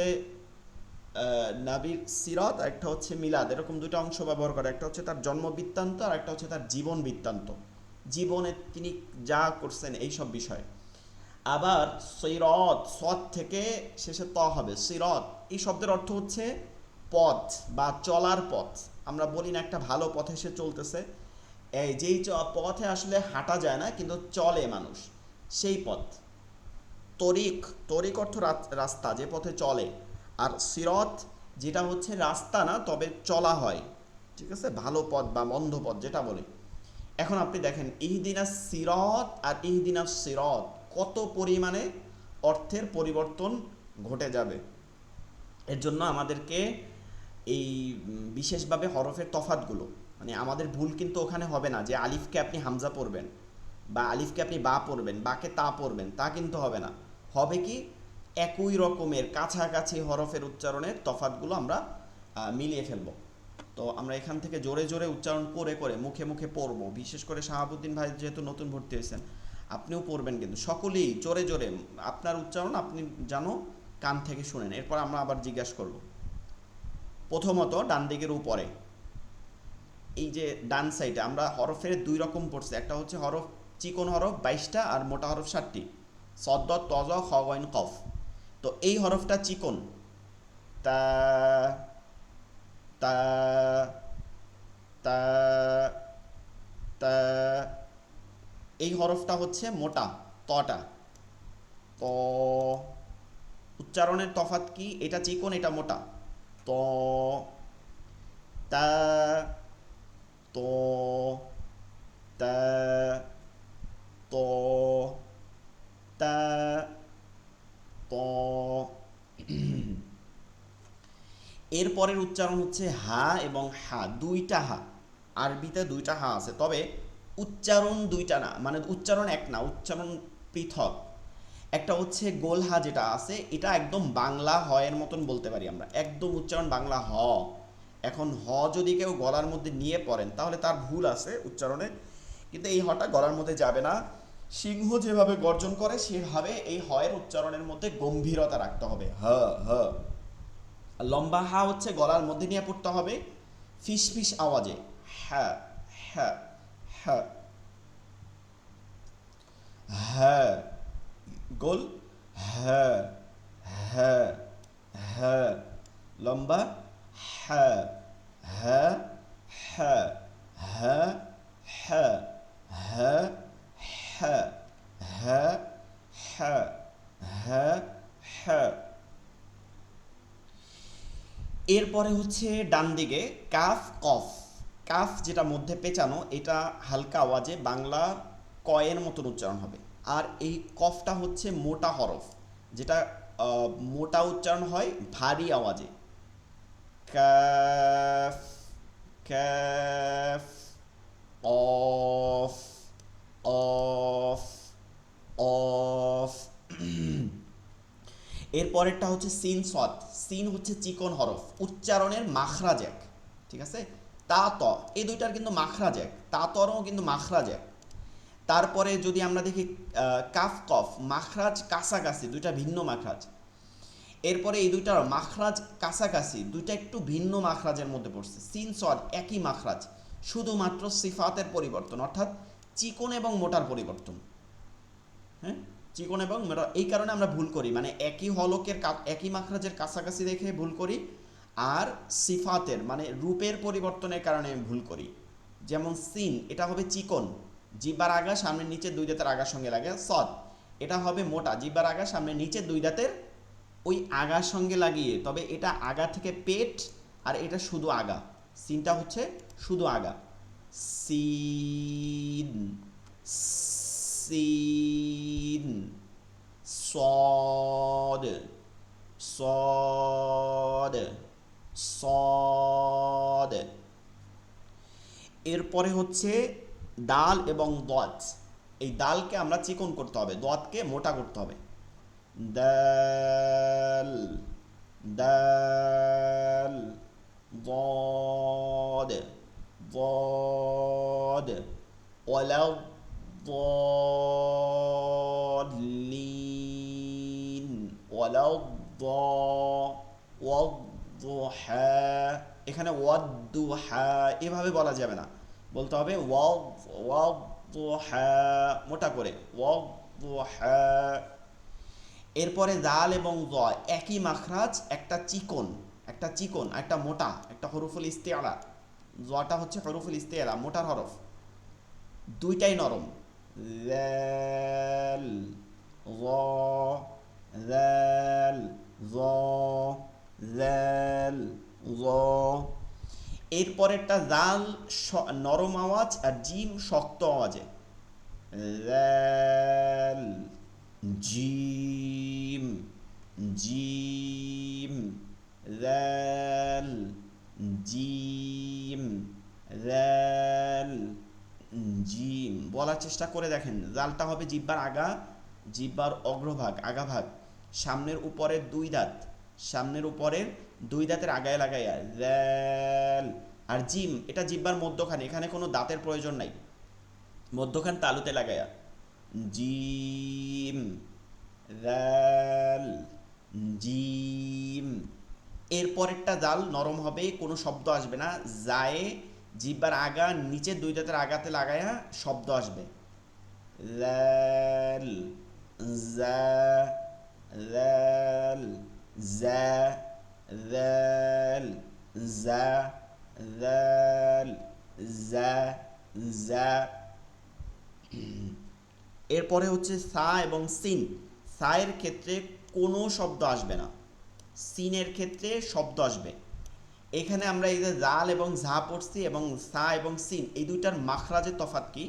নাবির সিরাত, আর একটা হচ্ছে মিলাদ, এরকম দুটো অংশ ব্যবহার করে, একটা হচ্ছে তার জন্ম বৃত্তান্ত আর একটা হচ্ছে তার জীবন বৃত্তান্ত, জীবনে তিনি যা করছেন এইসব বিষয়। আবার সিরাত, সৎ থেকে শেষে ত হবে, সিরাত এই শব্দের অর্থ হচ্ছে পথ বা চলার পথ। আমরা বলি না একটা ভালো পথে সে চলতেছে, এই যেই পথে আসলে হাঁটা যায় না কিন্তু চলে মানুষ, সেই পথ। তরিক, তরিক অর্থ রাস্তা, যে পথে চলে। আর সিরাত যেটা হচ্ছে রাস্তা না তবে চলা হয়, ঠিক আছে, ভালো পথ বা মন্দ পথ যেটা বলি। এখন আপনি দেখেন ইহদিনাস সিরাত আর ইহদিনাস সিরাত কত পরিমাণে অর্থের পরিবর্তন ঘটে যাবে। এর জন্য আমাদেরকে এই বিশেষভাবে হরফের তফাতগুলো, মানে আমাদের ভুল কিন্তু ওখানে হবে না যে আলিফকে আপনি হামজা পড়বেন বা আলিফকে আপনি বা পড়বেন, বাকে তা পড়বেন, তা কিন্তু হবে না। হবে কি, একই রকমের কাছাকাছি হরফের উচ্চারণের তফাতগুলো আমরা মিলিয়ে ফেলব। তো আমরা এখান থেকে জোরে জোরে উচ্চারণ করে করে মুখে মুখে পড়ব, বিশেষ করে শাহাবুদ্দিন ভাই যেহেতু নতুন ভর্তি হয়েছেন আপনিও পড়বেন, কিন্তু সকলেই জোরে জোরে আপনার উচ্চারণ আপনি যেন কান থেকে শুনেন, এরপর আমরা আবার জিজ্ঞাসা করব। প্রথমত ডান দিকের উপরে এই যে ডান সাইডে আমরা হরফের দুই রকম পড়ছি, একটা হচ্ছে হরফ চিকন হরফ 22টা আর মোটা হরফ 7টি, সদ তজ খ গইন কফ। তো এই হরফটা চিকন, তা তা তা তা। এই হরফটা হচ্ছে মোটা, তটা। ত উচ্চারণের তফাৎ কি? এটা চিকন, এটা মোটা। ত তা ত তা ত তা ত। এরপরের উচ্চারণ হচ্ছে হা এবং হা, দুইটা হা। আরবিতে দুইটা হা আছে, তবে উচ্চারণ দুইটা না, মানে উচ্চারণ এক না, উচ্চারণ পৃথক। একটা হচ্ছে গোল হা যেটা আছে, এটা একদম বাংলা হয়ের মতন বলতে পারি আমরা, একদম উচ্চারণ বাংলা হ। এখন হ যদি কেউ গলার মধ্যে নিয়ে পড়েন তাহলে তার ভুল আছে উচ্চারণে, কিন্তু এই হটা গলার মধ্যে যাবে না। সিংহ যেভাবে গর্জন করে সেভাবে এই হয়ের উচ্চারণের মধ্যে গম্ভীরতা রাখতে হবে, হ হ। লম্বা হা হচ্ছে গলার মধ্যে নিয়ে পড়তে হবে ফিসফিস আওয়াজে, হ্যাঁ হ্যাঁ হ্যাঁ হ্যাঁ। গোল হ্যাঁ হ্যাঁ হ্যাঁ। লম্বা হ্যাঁ হ্যাঁ হ্যাঁ হ্যাঁ হ্যাঁ হ্যাঁ হ্যাঁ হ্যাঁ হ্যাঁ হ্যাঁ হ্যাঁ। এরপরে হচ্ছে ডান দিকে কাফ কফ। কাফ যেটা মধ্যে পেঁচানো, এটা হালকা আওয়াজে বাংলা কয়ের মতন উচ্চারণ হবে। আর এই কফটা হচ্ছে মোটা হরফ, যেটা মোটা উচ্চারণ হয় ভারী আওয়াজে, কাফ কাফ অফ অফ অফ। এরপরেরটা হচ্ছে সিন সদ। সিন হচ্ছে চিকন হরফ, উচ্চারণের মাখরাজ এক, ঠিক আছে? তা ত এই দুইটার কিন্তু মাখরাজ এক, তা তরও কিন্তু মাখরাজ এক। তারপরে যদি আমরা দেখি কাফ কফ, মাখরাজ কাছাকাছি, দুইটা ভিন্ন মাখরাজ। এরপরে এই দুইটার মাখরাজ কাছাকাছি, দুইটা একটু ভিন্ন মাখরাজের মধ্যে পড়ছে। সিন সদ একই মাখরাজ, শুধুমাত্র সিফাতের পরিবর্তন, অর্থাৎ চিকন এবং মোটার পরিবর্তন। হ্যাঁ, চিকন এবং মোটা। এই কারণে আমরা ভুল করি, মানে একই হলকের একই মাখরাজের কাছাকাছি দেখে ভুল করি, আর সিফাতের মানে রূপের পরিবর্তনের কারণে ভুল করি। যেমন সিন, এটা হবে চিকন, জিব্বার আগা সামনে নিচে দুই দাঁতের আগার সঙ্গে লাগে। সদ এটা হবে মোটা, জিব্বার আগা সামনে নিচে দুই দাঁতের ওই আগার সঙ্গে লাগিয়ে, তবে এটা আগা থেকে পেট, আর এটা শুধু আগা। সিনটা হচ্ছে শুধু আগা। সিন সিন সদ সদ সদ। এরপরে হচ্ছে দাল এবং দত। এই দালকে আমরা চিকন করতে হবে, দতকে মোটা করতে হবে। দাল দাল ضاد ضاد ولا الضالين ولا والضحى। এখানে ওয়াদ্দুহা এভাবে বলা যাবে না, বলতে হবে ওয়াদ্দুহা মোটা করে, ওয়াদ্দুহা। এরপরে জাল এবং জ একই মাখরাজ, একটা চিকন একটা মোটা, একটা হরফুল ইস্তেআলা। জটা হচ্ছে হরফুল ইস্তেআলা, মোটার হরফ, দুইটাই নরম। জাল জ জাল জ জাল জ। এরপরেরটা জাল নরম আওয়াজ আর জিম শক্ত আওয়াজে, জাল জিম জিম জাল জিম জাল জিম। বলার চেষ্টা করে দেখেন, জালটা হবে জিব্বার আগা, জিব্বার অগ্রভাগ আগাভাগ, সামনের উপরের দুই দাঁত, সামনের উপরের দুই দাঁতের আগায় লাগাইয়া জাল। আর জিম এটা জিব্বার মধ্যখানে, এখানে কোনো দাঁতের প্রয়োজন নাই, মধ্যখান তালুতে লাগাইয়া জিম জাল জিম। এরপরেরটা জাল নরম হবে, কোনো শব্দ আসবে না, জায়ে জিব্বার আগা নিচের দুই দাঁতের আগাতে লাগায়া শব্দ আসবে। লাল, জা, লাল, জা, লাল, জা, লাল, জা, জা। এরপরে হচ্ছে সা এবং সিন। সায়ের ক্ষেত্রে কোনো শব্দ আসবে না, সিনের ক্ষেত্রে শব্দ আসবে। এখানে আমরা এই যে জাল এবং ঝা পড়ছি এবং সা এবং সিন এই দুইটার মাখরাজের তফাৎ কি?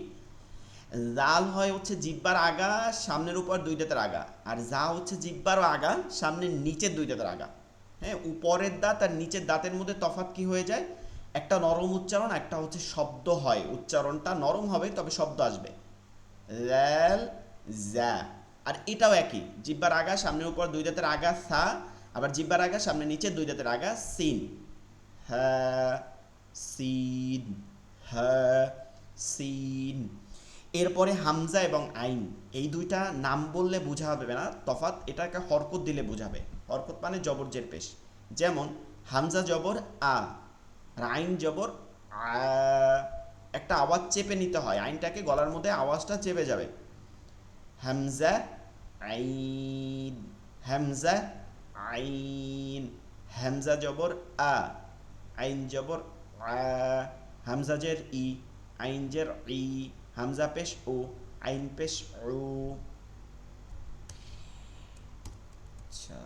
জাল হয় হচ্ছে জিব্বার আগা সামনের উপর দুই দাঁতের আগা, আর যা হচ্ছে জিব্বার আগা সামনের নিচের দুই দাঁতের আগা। হ্যাঁ, উপরের দাঁত আর নিচের দাঁতের মধ্যে তফাৎ কি হয়ে যায়? একটা নরম উচ্চারণ, একটা হচ্ছে শব্দ হয়, উচ্চারণটা নরম হবে তবে শব্দ আসবে। ল্যাল, জ্যা। আর এটাও একই, জিব্বার আগা সামনের উপর দুই দাঁতের আগা সা, আবার জিব্বার আগা সামনে নিচে দুই দাঁতের আগা সিন। হ্যাঁ, সিন, হ্যাঁ, সিন। এরপরে হামজা এবং আইন, এই দুইটা নাম বললে বোঝা হবে না, তফাৎ এটাকে হরকত দিলে বোঝাবে। হরকত মানে জবর জের পেশ। যেমন হামজা জবর আ, আর আইন জবর আ। একটা আওয়াজ চেপে নিতে হয়, আইনটাকে গলার মধ্যে আওয়াজটা চেপে যাবে। হামজা আইন, হামজা আইন। হামজা জবর আ, আইন জবর আ। হামজা জের ই, আইন জের ই। হামজা পেশ ও, আইন পেশ ও। আচ্ছা,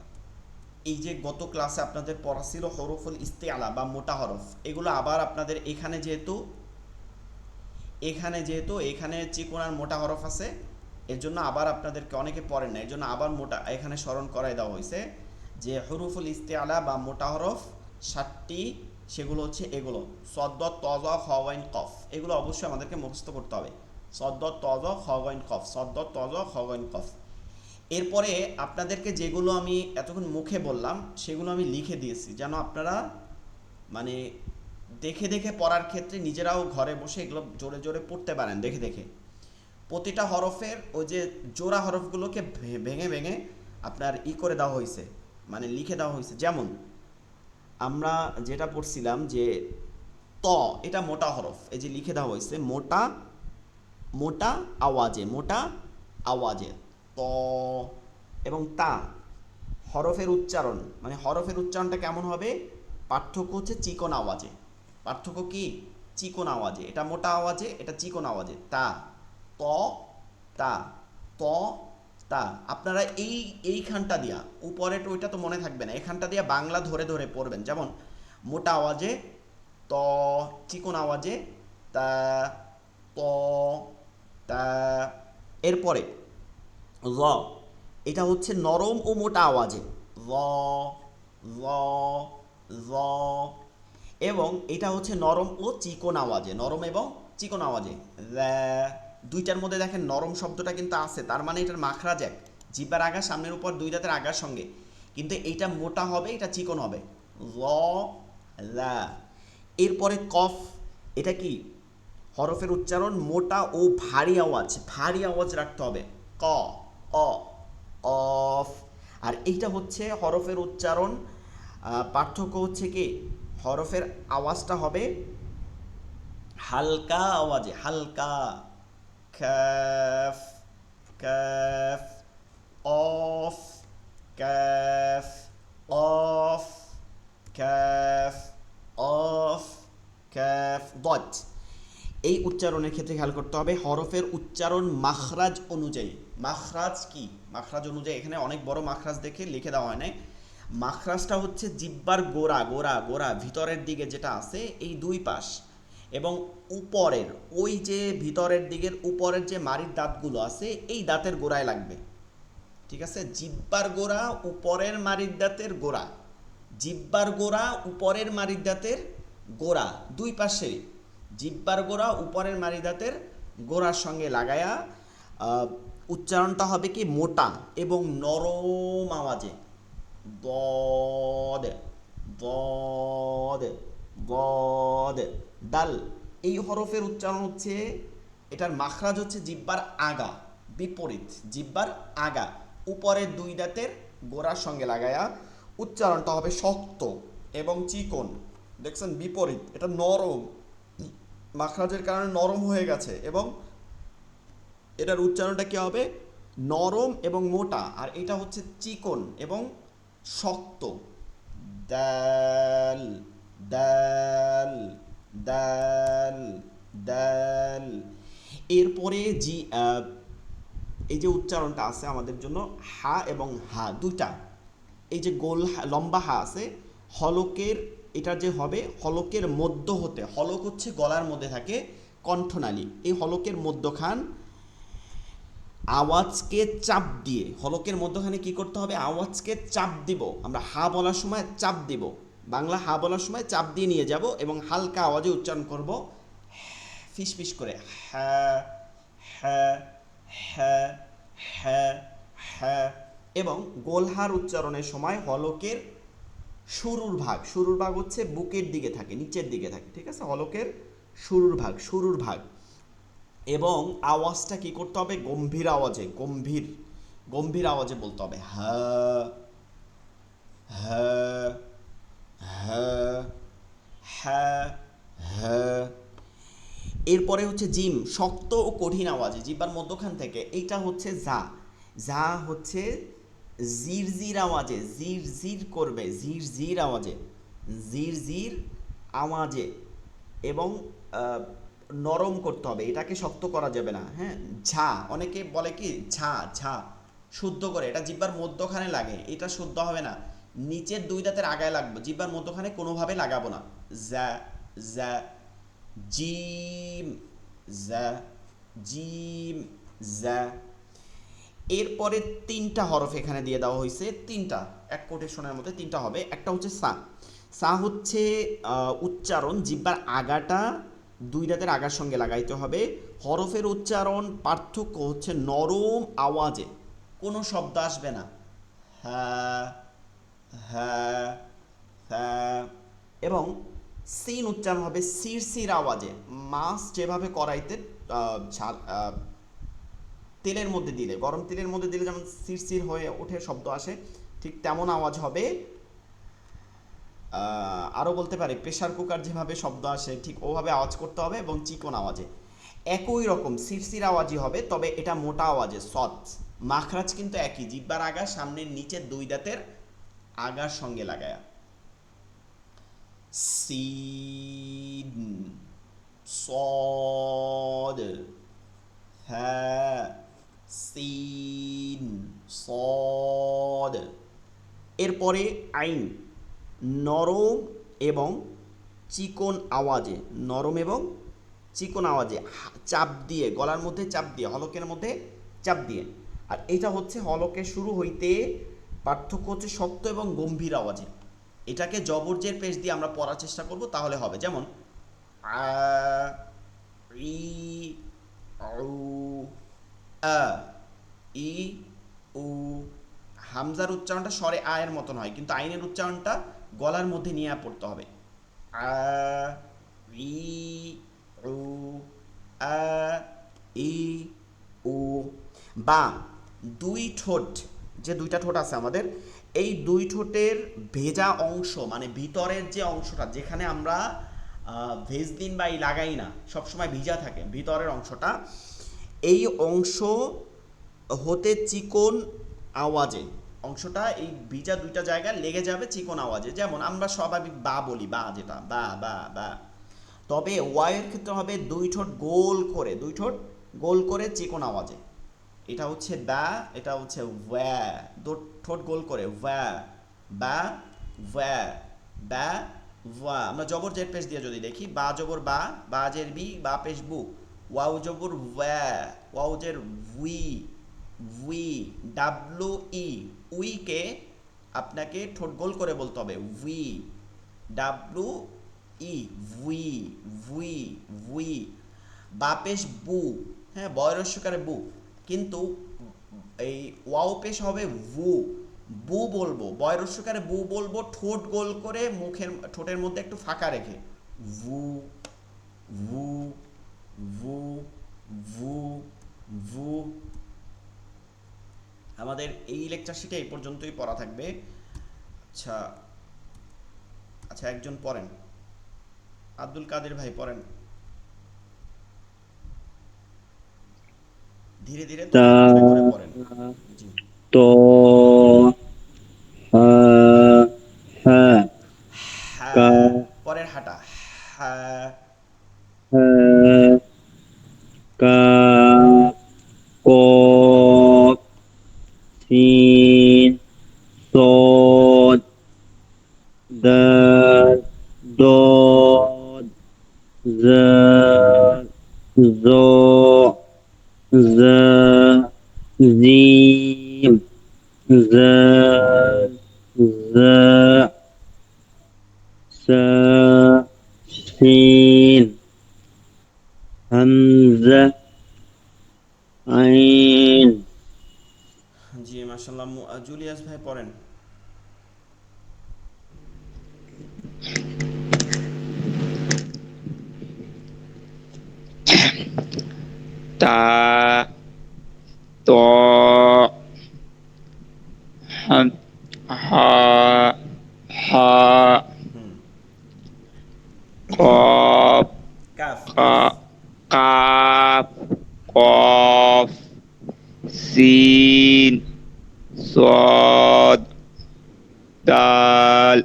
এই যে গত ক্লাসে আপনাদের পড়া ছিল হরফুল ইস্তিআলা বা মোটা হরফ, এগুলো আবার আপনাদের এখানে যেহেতু এখানে চিকন আর মোটা হরফ আছে, এর জন্য আবার আপনাদেরকে অনেকে পড়েন না, এর জন্য আবার মোটা এখানে স্মরণ করাই দেওয়া হয়েছে যে হরফুল ইস্তিআলা বা মোটা হরফ 7টি, সেগুলো হচ্ছে এগুলো সদ, তজ, খ, গইন, কফ। এগুলো অবশ্যই আমাদেরকে মুখস্থ করতে হবে। সদ, তজ, খ, গইন, কফ, সদ, তজ, খ, গইন, কফ। এরপরে আপনাদেরকে যেগুলো আমি এতক্ষণ মুখে বললাম সেগুলো আমি লিখে দিয়েছি, যেন আপনারা মানে দেখে দেখে পড়ার ক্ষেত্রে নিজেরাও ঘরে বসে এগুলো জোরে জোরে পড়তে পারেন দেখে দেখে। প্রতিটা হরফের ওই যে জোড়া হরফগুলোকে ভেঙে ভেঙে আপনার করে দেওয়া হয়েছে, মানে লিখে দেওয়া হয়েছে। যেমন আমরা যেটা পড়ছিলাম যে ত, এটা মোটা হরফ, এই যে লিখে দেওয়া হয়েছে মোটা মোটা আওয়াজে, মোটা আওয়াজে ত। এবং তা হরফের উচ্চারণ, মানে হরফের উচ্চারণটা কেমন হবে? পার্থক্য হচ্ছে চিকন আওয়াজে। পার্থক্য কি? চিকন আওয়াজে, এটা মোটা আওয়াজে, এটা চিকন আওয়াজে। তা, ত, তা, ত, তা। আপনারা এইখানটা দিয়া, উপরের ওইটা তো মনে থাকবে না, এখানটা দিয়া বাংলা ধরে ধরে পড়বেন। যেমন মোটা আওয়াজে ত, চিকন আওয়াজে তা, ত, তা। এরপরে র, এটা হচ্ছে নরম ও মোটা আওয়াজে র, র, র। এবং এটা হচ্ছে নরম ও চিকন আওয়াজে, নরম এবং চিকন আওয়াজে র্যা। দুইটার মধ্যে দেখেন নরম শব্দটা কিন্তু আছে, তার মানে এটার মাখরাজ এক, জিব্বার আগা সামনের উপর দুই দাঁতের আগার সঙ্গে, কিন্তু এইটা মোটা হবে, এটা চিকন হবে র, লা। এরপরে কফ, এটা কি? হরফের উচ্চারণ মোটা ও ভারী আওয়াজ, ভারী আওয়াজ রাখতে হবে ক, অ, অফ। আর এইটা হচ্ছে হরফের উচ্চারণ, পার্থক্য হচ্ছে কি হরফের আওয়াজটা হবে হালকা আওয়াজে, হালকা। কাফ, কাফ, অফ, কাফ, অফ, কাফ, অফ, কাফ, দজ। এই উচ্চারণের ক্ষেত্রে খেয়াল করতে হবে হরফের উচ্চারণ মাখরাজ অনুযায়ী। মাখরাজ কি? মাখরাজ অনুযায়ী এখানে অনেক বড় মাখরাজ দেখে লিখে দেওয়া হয় নাই। মাখরাজটা হচ্ছে জিব্বার গোড়া, গোড়া, গোড়া ভিতরের দিকে যেটা আছে এই দুই পাশ, এবং উপরের ওই যে ভিতরের দিকের উপরের যে মাড়ির দাঁতগুলো আছে এই দাঁতের গোড়ায় লাগবে। ঠিক আছে, জিব্বার গোড়া, উপরের মাড়ির দাঁতের গোড়া, জিব্বার গোড়া, উপরের মাড়ির দাঁতের গোড়া, দুই পাশেই জিব্বার গোড়া উপরের মাড়ি দাঁতের গোড়ার সঙ্গে লাগায়া উচ্চারণটা হবে কি মোটা এবং নরম আওয়াজে দদ, দদ, দদ, দাল। এই হরফের উচ্চারণ হচ্ছে, এটার মাখরাজ হচ্ছে জিব্বার আগা, বিপরীত জিব্বার আগা, উপরের দুই দাঁতের গোড়ার সঙ্গে লাগায়া উচ্চারণটা হবে শক্ত এবং চিকন। দেখছেন বিপরীত, এটা নরম, মাখরাজের কারণে নরম হয়ে গেছে এবং এটার উচ্চারণটা কি হবে নরম এবং মোটা, আর এটা হচ্ছে চিকন এবং শক্ত। দাল দাল দাল দাল। এরপরে এই যে উচ্চারণটা আছে আমাদের জন্য হা এবং হা দুইটা, এই যে গোল লম্বা হা আছে হলকের, এটা যে হবে হলকের মধ্য হতে, হলক হচ্ছে গলার মধ্যে থাকে কণ্ঠনালী, এই হলকের মধ্যখান আওয়াজকে চাপ দিয়ে, হলকের মধ্যখানে কি করতে হবে আওয়াজকে চাপ দিব, আমরা হা বলার সময় চাপ দিব, বাংলা হা বলার সময় চাপ দিয়ে নিয়ে যাব এবং হালকা আওয়াজে উচ্চারণ করব ফিসফিস করে হ্যাঁ হ্যাঁ হ্যাঁ হ্যাঁ হ্যাঁ। এবং গোলহার উচ্চারণের সময় হলকের শুরুর ভাগ হচ্ছে বুকের দিকে থাকে, নিচের দিকে থাকে, ঠিক আছে, হলকের শুরুর ভাগ এবং আওয়াজটা কি করতে হবে গম্ভীর আওয়াজে, গম্ভীর আওয়াজে বলতে হবে হ্যাঁ হ্যাঁ হ্যাঁ হ্যাঁ হ্যাঁ। এরপরে হচ্ছে জিম, শক্ত ও কঠিন আওয়াজে জিহ্বার মধ্যখান থেকে, এইটা হচ্ছে যা, যা হচ্ছে জির আওয়াজে, জির করবে, জির আওয়াজে, জির আওয়াজে এবং নরম করতে হবে, এটাকে শক্ত করা যাবে না। হ্যাঁ, ঝা, অনেকে বলে কি ঝা শুদ্ধ করে, এটা জিহ্বার মধ্যখানে লাগে, এটা শুদ্ধ হবে না, নিচের দুই দাঁতের আগায় লাগবে, জিহ্বার মধ্যখানে কোনোভাবে লাগাবো না। যা যা জিম যা জিম যা। এরপরে তিনটা হরফ এখানে দিয়ে দেওয়া হয়েছে, তিনটা এক কোটেশনের মধ্যে তিনটা হবে। একটা হচ্ছে সা হচ্ছে উচ্চারণ, জিহ্বার আগাটা দুই দাঁতের আগার সঙ্গে লাগাইতে হবে। হরফের উচ্চারণ পার্থক্য হচ্ছে নরম আওয়াজে, কোনো শব্দ আসবে না, হ্যাঁ হ্যাঁ হ্যাঁ। এবং সিন উচ্চারণ হবে সির আওয়াজে, মাছ যেভাবে কড়াইতে তেলের মধ্যে দিলে, গরম তেলের মধ্যে দিলে যেমন সির হয়ে ওঠে শব্দ আসে, ঠিক তেমন আওয়াজ হবে। আরও বলতে পারি প্রেশার কুকার যেভাবে শব্দ আসে ঠিক ওভাবে আওয়াজ করতে হবে এবং চিকন আওয়াজে, একই রকম সির আওয়াজই হবে, তবে এটা মোটা আওয়াজে সৎ। মাখরাজ কিন্তু একই, জিহ্বার আগা সামনের নিচের দুই দাঁতের আগার সঙ্গে লাগায়া। সিন صاد হ্যাঁ সিন صاد। এরপরে আইন, নরম এবং চিকন আওয়াজে, নরম এবং চিকন আওয়াজে চাপ দিয়ে, গলার মধ্যে চাপ দিয়ে, হলকের মধ্যে চাপ দিয়ে। আর এটা হচ্ছে হলকের শুরু হইতে, পার্থক্য হচ্ছে শক্ত এবং গম্ভীর আওয়াজে। এটাকে জবরজের পেশ দিয়ে আমরা পড়ার চেষ্টা করব, তাহলে হবে। যেমন আ ই উ আ ই উ। হামজার উচ্চারণটা স্বরে আয়ের মতন হয়, কিন্তু আইনের উচ্চারণটা গলার মধ্যে নিয়ে পড়তে হবে। আ ই উ আ ই উ। বা দুই ঠোঁট, যে দুইটা ঠোঁট আছে আমাদের, এই দুই ঠোঁটের ভেজা অংশ, মানে ভিতরের যে অংশটা যেখানে আমরা ভেজলিন বা লাগাই না, সবসময় ভিজা থাকে ভিতরের অংশটা, এই অংশ হতে চিকন আওয়াজে, অংশটা এই ভিজা দুইটা জায়গায় লেগে যাবে চিকন আওয়াজে। যেমন আমরা স্বাভাবিক বা বলি, বা যেটা বা বা বা, তবে ওয়াইয়ের ক্ষেত্রে হবে দুই ঠোঁট গোল করে চিকন আওয়াজে। এটা হচ্ছে বা, এটা হচ্ছে ওয়া, ঠোঁট গোল করে ওয়া বা ওয়া বা ওয়া। আমরা জবর জের পেশ দিয়ে যদি দেখি, বা জবর বা, বা জের বি, বা পেশ বু, ওয়াও জবর ওয়া, ওয়াও জের উই, ডাব্লু ই, উইকে আপনাকে ঠোঁট গোল করে বলতে হবে উই, ডাব্লু ই, উই। বা পেশ বু, হ্যাঁ বয়রস্যকারে বু, কিন্তু এই ওয়াও পেশ হবে বু বলবো, বয়রস্যকারে বু বলবো ঠোঁট গোল করে, ঠোঁটের মধ্যে একটু ফাঁকা রেখে, ভু ভু ভু ভু ভু। আমাদের এই লেকচার শিটে এই পর্যন্তই পড়া থাকবে। আচ্ছা আচ্ছা, একজন পড়েন, আব্দুল কাদের ভাই পড়েন, ধীরে ধীরে তা তফাৎ করে করে পড়েন। জি। তো হ্যাঁ কা হ্যাঁ, পরের হাঁটা, হ্যাঁ, হ্যাঁ কা কফ সিন صاد دال ضاد زال ظا زا زيم زال زاء سا سين همزة عين জি মাশাআল্লাহ। জুলিয়াস ভাই পড়েন। তা ত হাম হা হা হুম, কফ কাফ কা কাফ, কাফ কফ সিন صاد দাল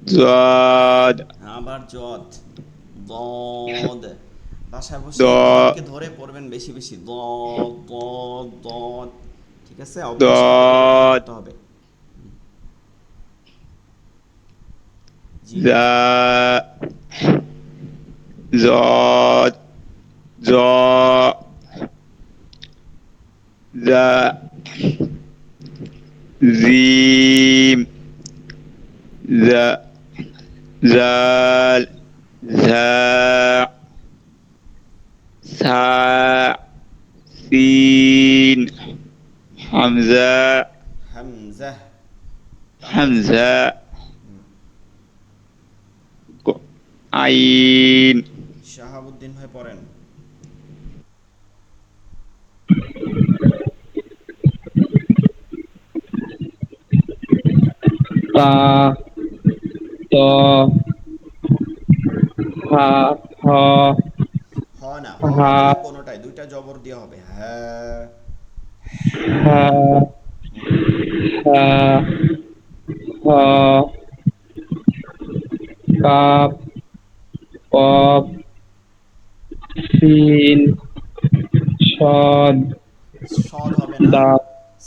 জাদ আবার জদ, দদ, বাসায় বসে দ কোরআনকে ধরে পড়বেন বেশি বেশি, দদ দদ দদ, ঠিক আছে, অভ্যাসটা দদ করতে হবে। জি জা জদ জ জা জিম জা জাল ঝা সা সিন হামজা হামজা, টানতে যাবে হামজা না। আইন শাহাবুদ্দিন ভাই পড়েন। তা ত হা হ হ না, হ হা হবে না কোনোটাই, দুইটা জবর দিয়ে হবে, হ্যাঁ, হা হুম, হা হ কাপ কপ সিন সদ সদ হবে না, দাল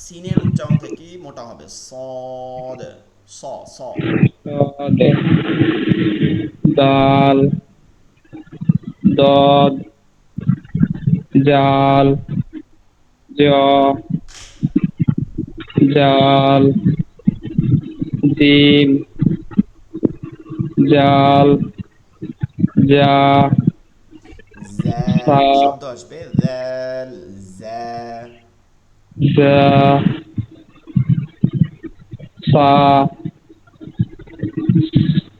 সিনের উচ্চারণ থেকে মোটা হবে, সদ, স স, সদ দাল দদ জাল জ জাল জিম জাল জা জ্যা সা শব্দ আসবে, দ্যাল, জ্যা, জা সা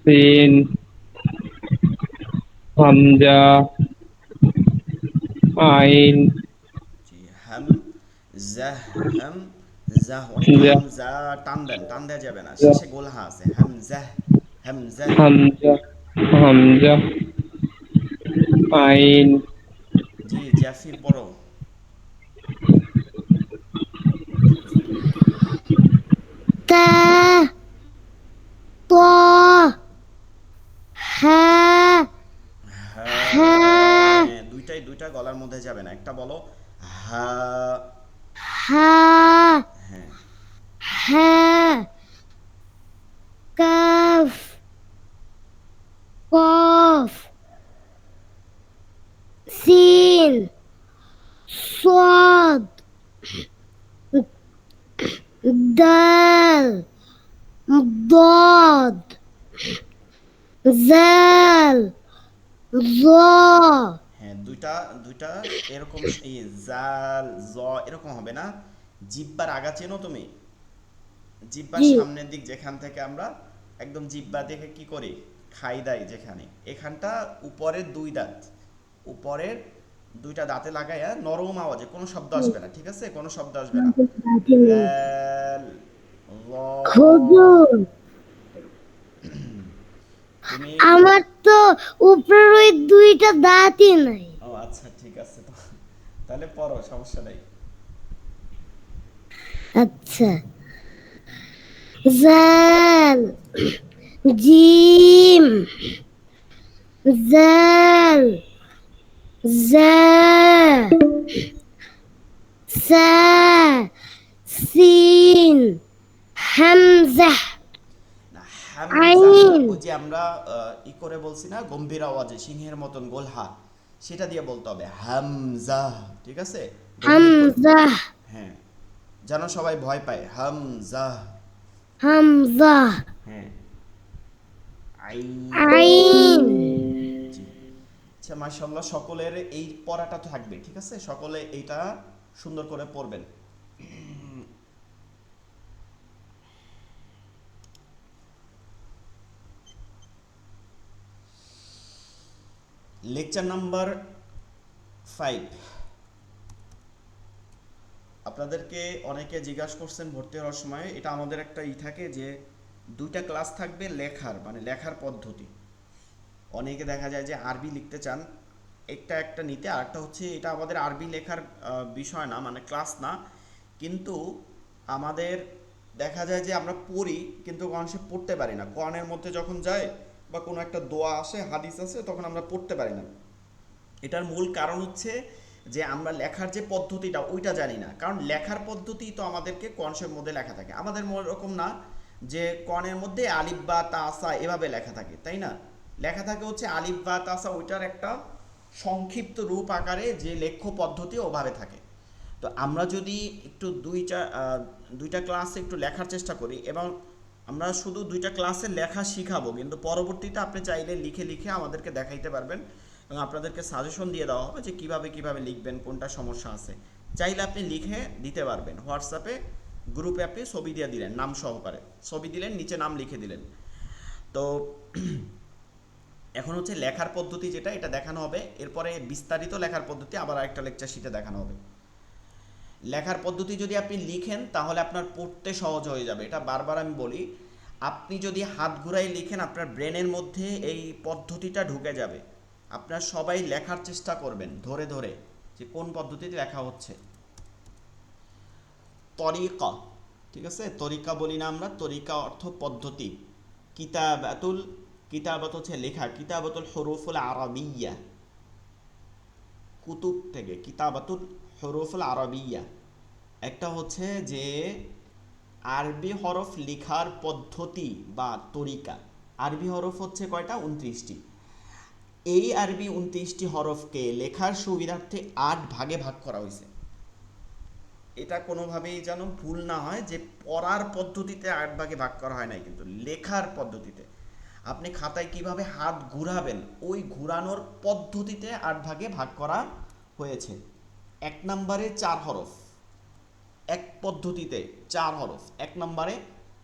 সিন হামজা আইন জি, হাম, জাহ, হাম, জাহ, অনেকে জা হামজা টান দেন, টান দেওয়া যাবে না, শেষে গোলহা আছে, হামজাহ, হামজাহ। হামজা হামজা আইন জি জাফির পড়ো। তা ত হা হ্যাঁ, হা হ্যাঁ, দুইটাই দুইটা গলার মধ্যে যাবে না, একটা বলো হা, হা হ্যাঁ, হা কাফ কফ সিন صاد دال ضاد زال ظا হ্যাঁ, দুইটা দুইটা এরকম, এই জাল জ এরকম হবে না, জিব্বার আগা চেনো তুমি? জিব্বার জি সামনের দিক যেখান থেকে আমরা একদম জিব্বা দেখে কি করি, খাই দাই যেখানে, এখানটা উপরের দুই দাঁত, উপরের দুইটা দাঁতে লাগাইয়া নরম আওয়াজে, কোনো শব্দ আসবে না, ঠিক আছে, কোনো শব্দ আসবে না। দাল, ল। হুজুর, তুমি আমার তো উপরের ওই দুইটা দাঁতই নাই। ও আচ্ছা, ঠিক আছে, তো তাহলে পড়ো, সমস্যা নাই। আচ্ছা, জাল, জিম, জাল, জা, সা, সিন, হামজা, না, হামজা না, আইন, ওই যে আমরা ই করে বলছি না গম্ভীর আওয়াজে সিংহের মতন গোল হা, সেটা দিয়ে বলতে হবে হামজা, ঠিক আছে, গম্ভীর করে। হামজা, হ্যাঁ, যেন সবাই ভয় পায়, হামজা। হামজা, হ্যাঁ, আইন। আইন। জি। আচ্ছা, মাশাআল্লাহ, সকলের এই পড়াটা থাকবে, ঠিক আছে, সকলে এইটা সুন্দর করে পড়বেন। Lecture number 5। আপনাদেরকে অনেকে জিজ্ঞাসা করছেন ভর্তি হওয়ার সময়, এটা আমাদের একটা থাকে যে দুইটা ক্লাস থাকবে লেখার, মানে লেখার পদ্ধতি। অনেকে দেখা যায় যে আরবি লিখতে চান, একটা একটা নিতে, আর একটা হচ্ছে এটা আমাদের আরবি লেখার বিষয় না, মানে ক্লাস না, কিন্তু আমাদের দেখা যায় যে আমরা পড়ি কিন্তু মানুষে পড়তে পারি না। কোরআনের মধ্যে যখন যায় বা কোনো একটা দোয়া আসে, হাদিস আছে, তখন আমরা পড়তে পারি না। এটার মূল কারণ হচ্ছে যে আমরা লেখার যে পদ্ধতিটা ওইটা জানি না, কারণ লেখার পদ্ধতি তো আমাদেরকে কোরআনের মধ্যে লেখা থাকে, আমাদের এরকম না যে কোরআনের মধ্যে আলিফ বা তাসা এভাবে লেখা থাকে, তাই না? লেখা থাকে হচ্ছে আলিফ বা তাসা, ওইটার একটা সংক্ষিপ্ত রূপ আকারে যে লেখ্য পদ্ধতি ওভাবে থাকে। তো আমরা যদি একটু দুইটা ক্লাসে একটু লেখার চেষ্টা করি, এবং আমরা শুধু দুইটা ক্লাসে লেখা শিখাবো, কিন্তু পরবর্তীতে আপনি চাইলে লিখে লিখে আমাদেরকে দেখাইতে পারবেন, এবং আপনাদেরকে সাজেশন দিয়ে দেওয়া হবে যে কিভাবে কিভাবে লিখবেন, কোনটা সমস্যা আছে, চাইলে আপনি লিখে দিতে পারবেন। হোয়াটসঅ্যাপে গ্রুপে আপনি ছবি দিয়ে দিলেন, নাম সহকারে ছবি দিলেন, নিচে নাম লিখে দিলেন। তো এখন হচ্ছে লেখার পদ্ধতি যেটা, এটা দেখানো হবে, এরপরে বিস্তারিত লেখার পদ্ধতি আবার আরেকটা লেকচার শিটে দেখানো হবে। লেখার পদ্ধতি যদি আপনি লিখেন তাহলে আপনার পড়তে সহজ হয়ে যাবে, এটা বারবার আমি বলি। আপনি যদি হাত ঘুরাই লিখেন, আপনার ব্রেনের মধ্যে এই পদ্ধতিটা ঢুকে যাবে। আপনার সবাই লেখার চেষ্টা করবেন ধরে ধরে যে কোন পদ্ধতিতে লেখা হচ্ছে। তরিকা, ঠিক আছে, তরিকা বলি না আমরা, তরিকা অর্থ পদ্ধতি। কিতাবাতুল, কিতাবাত হচ্ছে লেখা, কিতাবাতুল হুরুফুল আরাবিয়্যা, কুতুব থেকে কিতাবাতুল হুরুফুল আরাবিয়্যা। একটা হচ্ছে যে আরবি হরফ লেখার পদ্ধতি বা তরিকা। আরবি হরফ হচ্ছে কয়টা? 29টি। এই আরবি 29টি হরফকে লেখার সুবিধার্থে 8 ভাগে ভাগ করা হয়েছে। এটা কোনোভাবেই যেন ভুল না হয় যে পড়ার পদ্ধতিতে 8 ভাগে ভাগ করা হয় নাই, কিন্তু লেখার পদ্ধতিতে। আপনি খাতায় কিভাবে হাত ঘুরাবেন ওই ঘুরানোর পদ্ধতিতে 8 ভাগে ভাগ করা হয়েছে। 1 নম্বরে 4 হরফ, এক পদ্ধতিতে 4 হরফ, 1 নম্বরে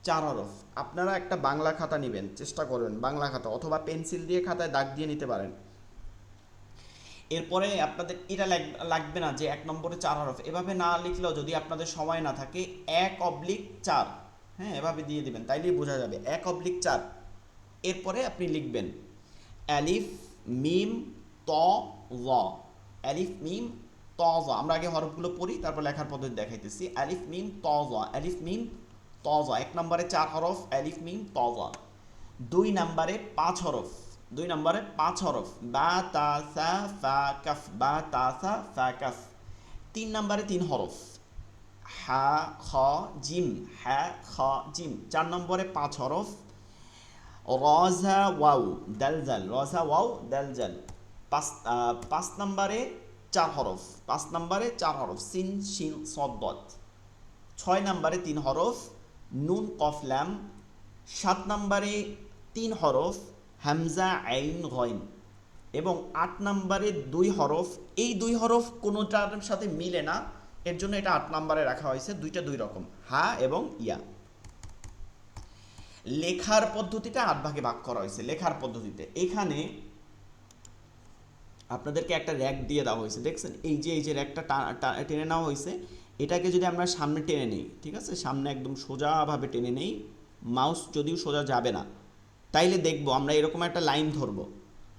4 হরফ। আপনারা একটা বাংলা খাতা নেবেন, চেষ্টা করবেন বাংলা খাতা, অথবা পেন্সিল দিয়ে খাতায় দাগ দিয়ে নিতে পারেন। এরপরে আপনাদের এটা লাগবে না যে 1 নম্বরে 4 হরফ, এভাবে না লিখলেও যদি আপনাদের সময় না থাকে 1/4, হ্যাঁ, এভাবে দিয়ে দিবেন, তাইলেই বোঝা যাবে 1/4। এরপরে আপনি লিখবেন আলিফ মিম ত ল, আলিফ মিম ত জ। আমরা আগে হরফগুলো পড়ি, তারপর লেখার পদ্ধতি দেখাইতেছি। আলিফ মিম ত জ, আলিফ মিম ত জ। 1 নম্বরে 4 হরফ, আলিফ মিম ত জ। 2 নম্বরে 5 হরফ, 2 নম্বরে 5 হরফ, বা তা সা ফা কাফ, বা তা সা ফা কাফ। 3 নম্বরে 3 হরফ, হা খ জিম, হা খ জিম। 4 নম্বরে 5 হরফ, রজা ওয়াও দালজাল, রজা ওয়াও দালজাল। 5 নম্বরে 4 হরফ, 5 নম্বরে 4 হরফ, সিন শিন সদ দত। 6 নম্বরে 3 হরফ, নুন কফ লাম। 7 নম্বরে 3 হরফ, হামজা আইন গইন। এবং 8 নম্বরে 2 হরফ। এই 2 হরফ কোনোটার সাথে মিলে না, এর জন্য এটা 8 নম্বরে রাখা হয়েছে, দুইটা 2 রকম, হা এবং ইয়া। লেখার পদ্ধতিটা 8 ভাগে ভাগ করা হয়েছে। লেখার পদ্ধতিতে এখানে আপনাদেরকে একটা র্যাক দিয়ে দেওয়া হয়েছে, দেখছেন এই যে র্যাকটা টেনে নেওয়া হয়েছে, এটাকে যদি আমরা সামনে টেনে নিই, ঠিক আছে, সামনে একদম সোজাভাবে টেনে নেই, মাউস যদিও সোজা যাবে না, তাইলে দেখবো আমরা এরকম একটা লাইন ধরবো।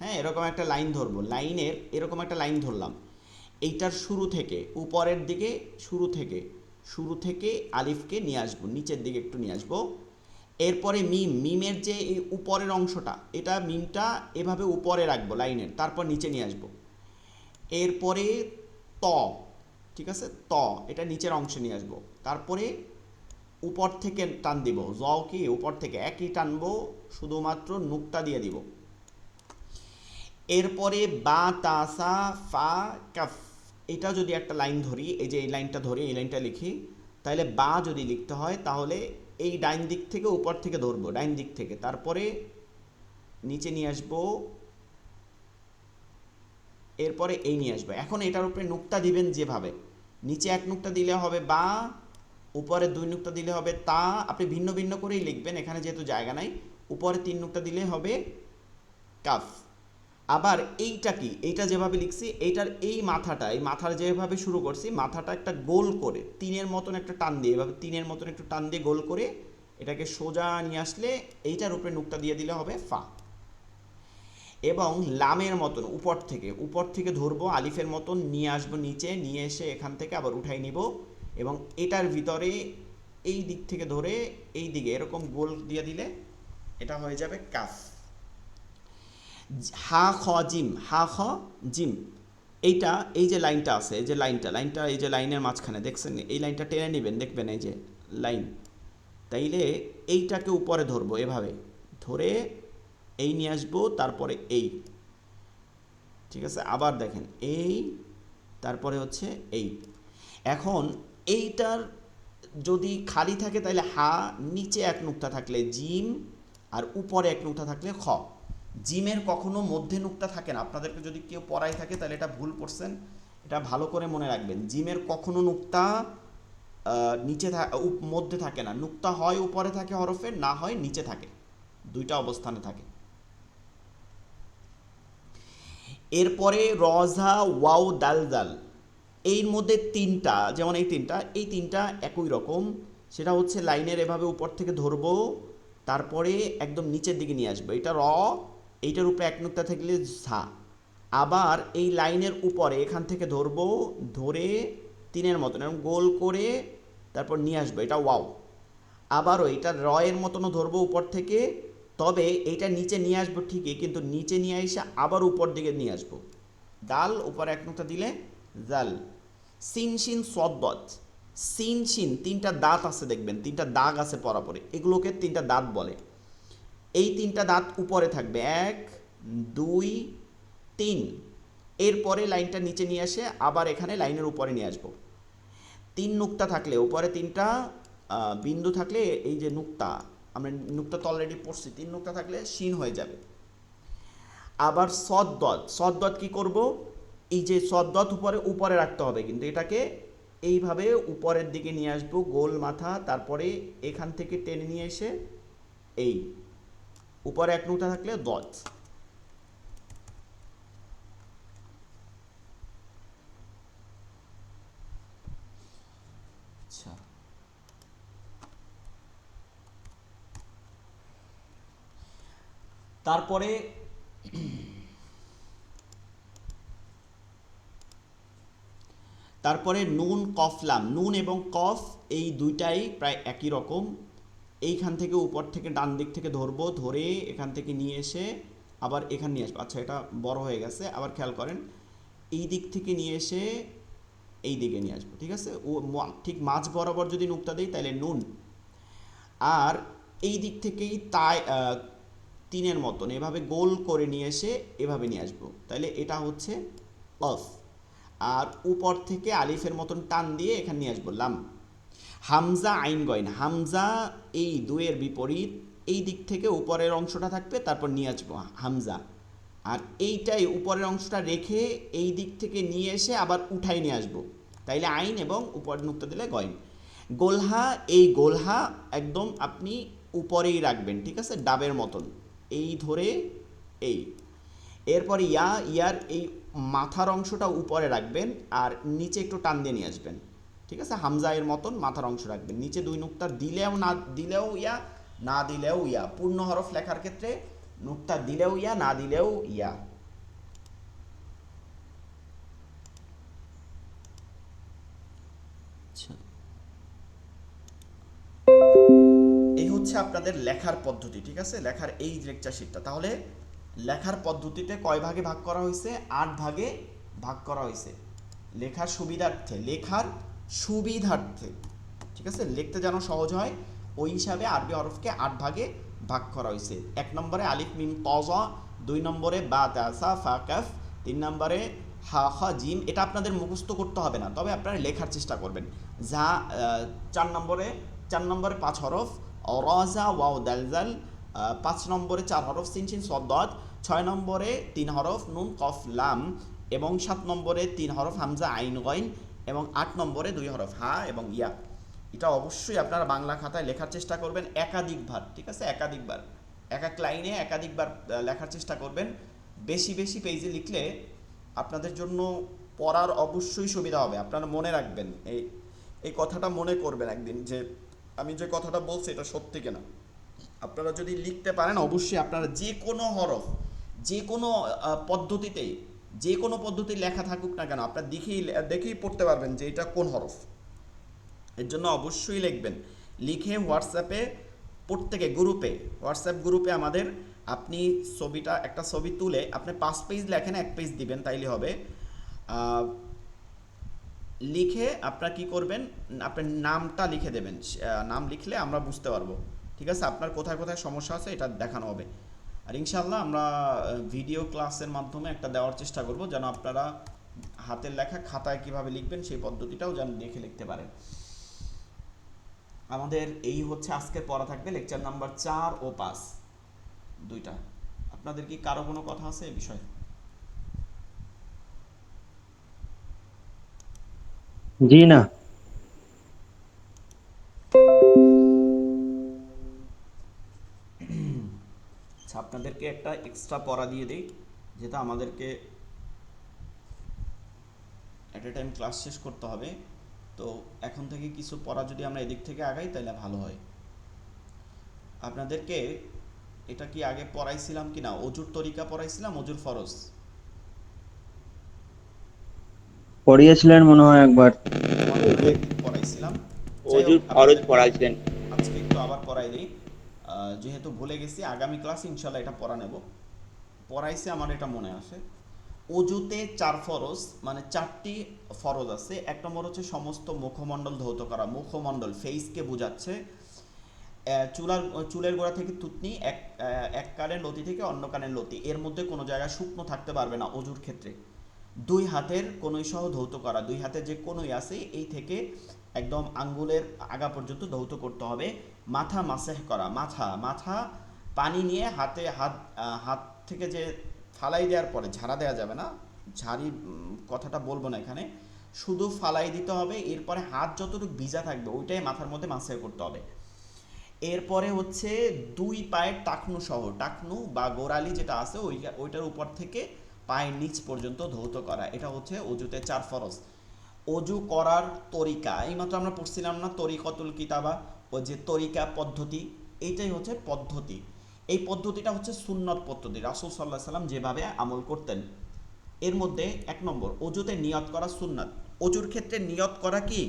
হ্যাঁ, এরকম একটা লাইন ধরবো, লাইনের এরকম একটা লাইন ধরলাম, এইটার শুরু থেকে উপরের দিকে, শুরু থেকে আলিফকে নিয়ে আসবো, নিচের দিকে একটু নিয়ে আসবো। এরপরে মিমের যে এই উপরের অংশটা, এটা মিমটা এভাবে উপরে রাখবো লাইনের, তারপর নিচে নিয়ে আসবো। এরপরে ত, ঠিক আছে, ত এটা নিচের অংশে নিয়ে আসবো, তারপরে উপর থেকে টান দিব, জ কি উপর থেকে একই টানবো, শুধুমাত্র নুক্তা দিয়ে দিব। এরপরে বা তাসা ফা কাফ, এটা যদি একটা লাইন ধরি, এই যে এই লাইনটা ধরি, এই লাইনটা লিখি, তাহলে বা যদি লিখতে হয় তাহলে এই ডাইন দিক থেকে উপর থেকে ধরবো, ডাইন দিক থেকে, তারপরে নিচে নিয়ে আসবো, এরপরে এই নিয়ে আসবো। এখন এটার উপরে নুক্তা দিবেন যেভাবে, নিচে এক নুক্তা দিলে হবে বা, উপরে দুই নুক্তা দিলে হবে তা, আপনি ভিন্ন ভিন্ন করেই লিখবেন, এখানে যেহেতু জায়গা নাই। উপরে তিন নুক্তা দিলে হবে কাফ। আবার এইটা কি, এইটা যেভাবে লিখছি, এইটার এই মাথাটা, এই মাথার যেভাবে শুরু করছি, মাথাটা একটা গোল করে তিনের মতন একটা টান দিয়ে, এভাবে তিনের মতন একটু টান দিয়ে গোল করে এটাকে সোজা নিয়ে আসলে এইটার উপরে নুক্তা দিয়ে দিলে হবে ফা। এবং লামের মতন উপর থেকে ধরবো, আলিফের মতন নিয়ে আসবো নিচে, নিয়ে এসে এখান থেকে আবার উঠাই নিব, এবং এটার ভিতরে এই দিক থেকে ধরে এই দিকে এরকম গোল দিয়ে দিলে এটা হয়ে যাবে কাফ। হা খ জিম, হা খ জিম, এইটা এই যে লাইনটা আছে, এই যে লাইনটা এই যে লাইনের মাঝখানে দেখছেন, এই লাইনটা টেনে নেবেন, দেখবেন এই যে লাইন, তাইলে এইটাকে উপরে ধরবো, এভাবে ধরে এই নিয়ে আসবো, তারপরে এই, ঠিক আছে, আবার দেখেন এই, তারপরে হচ্ছে এই। এখন এইটার যদি খালি থাকে তাহলে হা, নিচে এক নুক্তা থাকলে জিম, আর উপরে এক নুক্তা থাকলে খ। জিমের কখনো মধ্যে নুক্তা থাকে না, আপনাদেরকে যদি কেউ পড়াই থাকে তাহলে এটা ভুল করছেন, এটা ভালো করে মনে রাখবেন। জিমের কখনো নুক্তা নিচে মধ্যে থাকে না, নুক্তা হয় উপরে থাকে হরফের, না হয় নিচে থাকে, দুইটা অবস্থানে থাকে। এরপরে রজা ওয়াও দাল দাল, এর মধ্যে তিনটা, যেমন এই তিনটা একই রকম, সেটা হচ্ছে লাইনের এভাবে উপর থেকে ধরবো, তারপরে একদম নিচের দিকে নিয়ে আসবো, এটা র, এইটার উপরে এক নুক্তা থাকলে ঝা, আবার এই লাইনের উপরে এখান থেকে ধরবো, ধরে তিনের মতন এরকম গোল করে তারপর নিয়ে আসবো, এটা ওয়াও। আবারও এটা র এর মতনও ধরবো উপর থেকে, তবে এইটা নিচে নিয়ে আসবো ঠিকই, কিন্তু নিচে নিয়ে এসে আবার উপর দিকে নিয়ে আসবো, দাল উপরে এক নুক্তা দিলে জাল। সিন শিন সদ্বত, সিন শিন তিনটা দাঁত আছে, দেখবেন তিনটা দাগ আছে পরাপরে, এগুলোকে তিনটা দাঁত বলে। এই তিনটা দাঁত উপরে থাকবে, 1 2 3, এরপরে লাইনটা নিচে নিয়ে আসে আবার এখানে লাইনের উপরে নিয়ে আসবো। তিন নুক্তা থাকলে উপরে তিনটা বিন্দু থাকলে, এই যে নুক্তা, আমরা নুক্তা তো অলরেডি পড়ছি, তিন নুক্তা থাকলে শিন হয়ে যাবে। আবার সদ্দত কি করব, এই যে সদ্দত উপরে রাখতে হবে, কিন্তু এটাকে এইভাবে উপরের দিকে নিয়ে আসবো, গোল মাথা, তারপরে এখান থেকে টেনে নিয়ে এসে এই উপরে এক নুক্তা থাকলে দত। আচ্ছা, তারপরে নুন কফ লাম, নুন এবং কফ এই দুইটাই প্রায় একই রকম। এইখান থেকে উপর থেকে ডান দিক থেকে ধরবো, ধরে এখান থেকে নিয়ে এসে আবার এখানে নিয়ে আসবো। আচ্ছা, এটা বড় হয়ে গেছে, আবার খেয়াল করেন, এই দিক থেকে নিয়ে এসে এই দিকে নিয়ে আসবো, ঠিক আছে, ও ঠিক মাঝ বরাবর যদি নুক্তা দিই তাহলে নুন, আর এই দিক থেকেই তাই তিনের মতন এভাবে গোল করে নিয়ে এসে এভাবে নিয়ে আসবো, তাহলে এটা হচ্ছে কফ। আর উপর থেকে আলিফের মতন টান দিয়ে এখানে নিয়ে আসবো লাম। হামজা আইন গয়ন, হামজা এই দুয়ের বিপরীত, এই দিক থেকে উপরের অংশটা থাকবে, তারপর নিয়ে আসবো হামজা, আর এইটাই উপরের অংশটা রেখে এই দিক থেকে নিয়ে এসে আবার উঠাই নিয়ে আসবো, তাইলে আইন, এবং উপরে নুক্তা দিলে গয়ন। গোলহা, এই গোলহা একদম আপনি উপরেই রাখবেন, ঠিক আছে, ডাবের মতন এই ধরে এই। এরপর ইয়ার এই মাথার অংশটা উপরে রাখবেন আর নিচে একটু টান দিয়ে নিয়ে আসবেন, ঠিক আছে? হামজা এর মতন মাথার অংশ রাখবেন, নিচে 2 নুক্তা দিলেও না দিলেও ইয়া, না দিলেও ইয়া। পূর্ণ হরফ লেখার ক্ষেত্রে নুক্তা দিলেও ইয়া, না দিলেও ইয়া। আচ্ছা, এই হচ্ছে আপনাদের লেখার পদ্ধতি, ঠিক আছে? লেখার এই লেকচার শিটটা। তাহলে লেখার পদ্ধতিতে কয় ভাগে ভাগ করা হয়েছে? 8 ভাগে ভাগ করা হয়েছে লেখার সুবিধার্থে, লেখার সুবিধার্থে, ঠিক আছে? লিখতে যেন সহজ হয় ওই হিসাবে আরবি হরফকে 8 ভাগে ভাগ করা হয়েছে। 1 নম্বরে আলিফ মিম তজা, 2 নম্বরে বা তাসা ফা কাফ, 3 নম্বরে হা খা জিম। এটা আপনাদের মুখস্থ করতে হবে না, তবে আপনারা লেখার চেষ্টা করবেন। যা 4 নম্বরে 5 হরফ রাজা ওয়াও দাল জাল, 5 নম্বরে 4 হরফ সিন শিন সদ দাদ, 6 নম্বরে 3 হরফ নুন কফ লাম, এবং 7 নম্বরে 3 হরফ হামজা আইন গইন, এবং 8 নম্বরে 2 হরফ হা এবং ইয়া। এটা অবশ্যই আপনারা বাংলা খাতায় লেখার চেষ্টা করবেন একাধিকবার, ঠিক আছে? একাধিকবার, এক এক লাইনে একাধিকবার লেখার চেষ্টা করবেন। বেশি বেশি পেজে লিখলে আপনাদের জন্য পড়ার অবশ্যই সুবিধা হবে। আপনারা মনে রাখবেন, এই কথাটা মনে করবেন একদিন, যে আমি যে কথাটা বলছি এটা সত্যি কিনা। আপনারা যদি লিখতে পারেন অবশ্যই আপনারা যে কোনো হরফ, যে কোনো পদ্ধতিতেই, যে কোনো পদ্ধতি লেখা থাকুক না কেন, আপনারা দেখেই পড়তে পারবেন যে এটা কোন হরফ। এর জন্য অবশ্যই লিখবেন, লিখে হোয়াটসঅ্যাপে প্রত্যেকে গ্রুপে, হোয়াটসঅ্যাপ গ্রুপে আমাদের আপনি একটা ছবি তুলে আপনি 5 পেজ লেখেন, 1 পেজ দিবেন, তাইলে হবে। লিখে আপনারা কি করবেন, আপনার নামটা লিখে দেবেন। নাম লিখলে আমরা বুঝতে পারবো, ঠিক আছে? আপনার কোথায় কোথায় সমস্যা আছে এটা দেখানো হবে। আর ইনশাআল্লাহ আমরা ভিডিও ক্লাসের মাধ্যমে একটা দেওয়ার চেষ্টা করব, যেন আপনারা হাতের লেখা খাতায় কিভাবে লিখবেন সেই পদ্ধতিটাও যেন দেখে লিখতে পারেন। আমাদের এই হচ্ছে আজকের পড়া থাকবে লেকচার নাম্বার 4 ও 5 দুইটা। আপনাদের কি কারো কোনো কথা আছে এই বিষয়ে? জি না। আচ্ছা, আপনাদেরকে একটা এক্সট্রা পড়া দিয়ে দিই, যেটা আমাদেরকে এট এ টাইম ক্লাস শেষ করতে হবে। তো এখন থেকে কিছু পড়া যদি আমরা এদিক থেকে আগাই তাহলে ভালো হয়। আপনাদেরকে এটা কি আগে পড়াইছিলাম কিনা, অজুর তরিকা পড়াইছিলাম, অজুর ফরজ পড়িয়েছিলেন মনে হয় একবার। পড়াইছিলাম। যাই অজুর হোক, ফরজ পড়াইছেন। আজকে একটু আবার পড়াই দিই, যেহেতু ভুলে গেছি। আগামী ক্লাস ইনশাল্লাহ এটা পড়া নেব। পড়াইছে আমার এটা মনে আসে। অজুতে 4 ফরজ, মানে 4টি ফরজ আছে। 1 নম্বর হচ্ছে সমস্ত মুখমণ্ডল ধৌত করা। মুখমণ্ডল ফেসকে বোঝাচ্ছে। চুলের গোড়া থেকে থুতনি, এক কানের লতি থেকে অন্য কানের লতি, এর মধ্যে কোনো জায়গায় শুকনো থাকতে পারবে না অজুর ক্ষেত্রে। 2 হাতের কনুই সহ ধৌত করা। 2 হাতের যে কনুই আছে এই থেকে একদম আঙ্গুলের আগা পর্যন্ত ধৌত করতে হবে। মাথা মাসেহ করা, মাথা পানি নিয়ে হাত থেকে যে ফালাই দেওয়ার পরে, ঝাড়া দেওয়া যাবে না, ঝাড়ি কথাটা বলবো না এখানে, শুধু ফালাই দিতে হবে। এরপরে হাত যতটুকু ভিজা থাকবে ওইটাই মাথার মধ্যে মাসেহ করতে হবে। এরপরে হচ্ছে 2 পায়ের টাকনু সহ, টাকনু বা গোড়ালি যেটা আছে ওইটার উপর থেকে পায়ের নিচ পর্যন্ত ধৌত করা। এটা হচ্ছে অজুতে 4 ফরজ। অজু করার তরিকা এইমাত্র আমরা পড়ছিলাম না, তরিকতুল কিতাবা, ও যে তরিকা পদ্ধতি, এইটাই হচ্ছে পদ্ধতি। এই পদ্ধতিটা হচ্ছে সুন্নত পদ্ধতি, রাসূল সাল্লাল্লাহু আলাইহি সাল্লাম যেভাবে আমল করতেন। এর মধ্যে 1 নম্বর, অজুতে নিয়ত করা সুন্নত। অজুর ক্ষেত্রে নিয়ত করা কি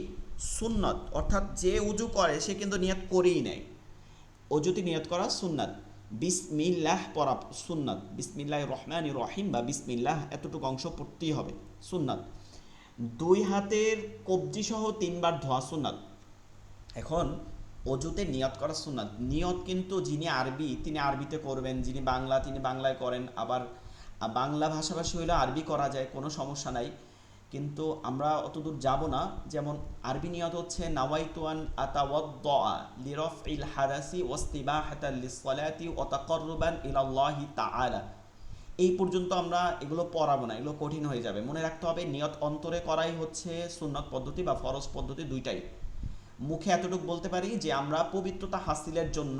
সুন্নত, অর্থাৎ যে অজু করে সে কিন্তু নিয়ত করেই নেয়। অজুতে নিয়ত করা সুন্নাত। বিসমিল্লাহ পড়া সুন্নাত, বিসমিল্লাহির রহমানির রহিম বা বিসমিল্লাহ এতটুকু অংশ পড়তেই হবে, সুন্নাত। 2 হাতের কবজি সহ 3 বার ধোয়া সুন্নাত। এখন অজুতে নিয়ত করা সুন্নাত। নিয়ত কিন্তু যিনি আরবি তিনি আরবিতে করবেন, যিনি বাংলা তিনি বাংলায় করেন। আবার বাংলা ভাষাভাষী হইলে আরবি করা যায়, কোনো সমস্যা নাই, কিন্তু আমরা অতদূর যাব না। যেমন আরবি নিয়ত হচ্ছে নাওয়াইতু আন আতাওয়াদ্দা লিরাফইল হাদাসি ওয়াস্তিবাহাতাল লিসসালাতি ওয়া তাকাররুবান ইলাল্লাহি তাআলা। এই পর্যন্ত আমরা এগুলো পড়াবো না, এগুলো কঠিন হয়ে যাবে। মনে রাখতে হবে নিয়ত অন্তরে করাই হচ্ছে সুন্নত পদ্ধতি বা ফরজ পদ্ধতি, দুইটাই। মুখে এতটুকু বলতে পারি যে আমরা পবিত্রতা হাসিলের জন্য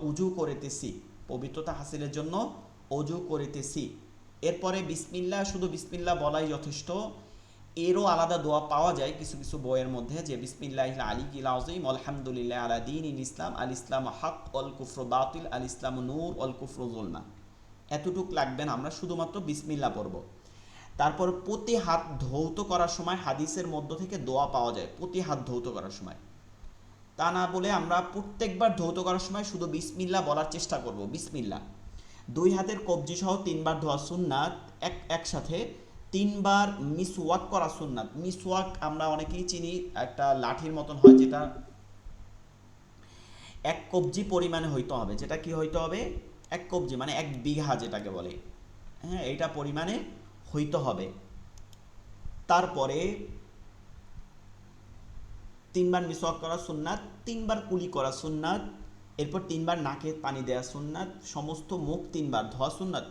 উজু করিতেছি, পবিত্রতা হাসিলের জন্য অজু করিতেছি, এরপরে বিসমিল্লাহ, শুধু বিসমিল্লাহ বলাই যথেষ্ট। এরও আলাদা দোয়া পাওয়া যায় কিছু কিছু বইয়ের মধ্যে, যে বিসমিল্লাহিল আলিয়্যিল আযীম আলহামদুলিল্লাহি আলা দীনিল ইসলাম আল ইসলাম হক ওয়াল কুফরু বাতিল আল ইসলাম নূর ওয়াল কুফরু যুলমা। এতটুক লাগবে না, আমরা শুধুমাত্র বিসমিল্লাহ পড়ব। তারপর প্রতি হাত ধৌত করার সময় হাদিসের মধ্য থেকে দোয়া পাওয়া যায় প্রতি হাত ধৌত করার সময়। তা না বলে আমরা প্রত্যেকবার ধৌত করার সময় শুধু বিসমিল্লাহ বলার চেষ্টা করব, বিসমিল্লাহ। দুই হাতের কবজি সহ 3 বার ধোয়া সুন্নাত, একসাথে 3 বার মিসওয়াক করা সুন্নাত। মিসওয়াক আমরা অনেকেই চিনি, একটা লাঠির মতন হয়, যেটা 1 কবজি পরিমাণে হইতে হবে। যেটা কি হইতে হবে? 1 কবজি মানে 1 বিঘা যেটাকে বলে, হ্যাঁ, এইটা পরিমাণে হইতে হবে। তারপরে 3 বার মিসওয়াক করা সুন্নাত, 3 বার কুলি করা সুন্নাত, এরপর 3 বার নাকে পানি দেওয়া সুন্নাত, সমস্ত মুখ 3 বার ধোয়া সুন্নাত।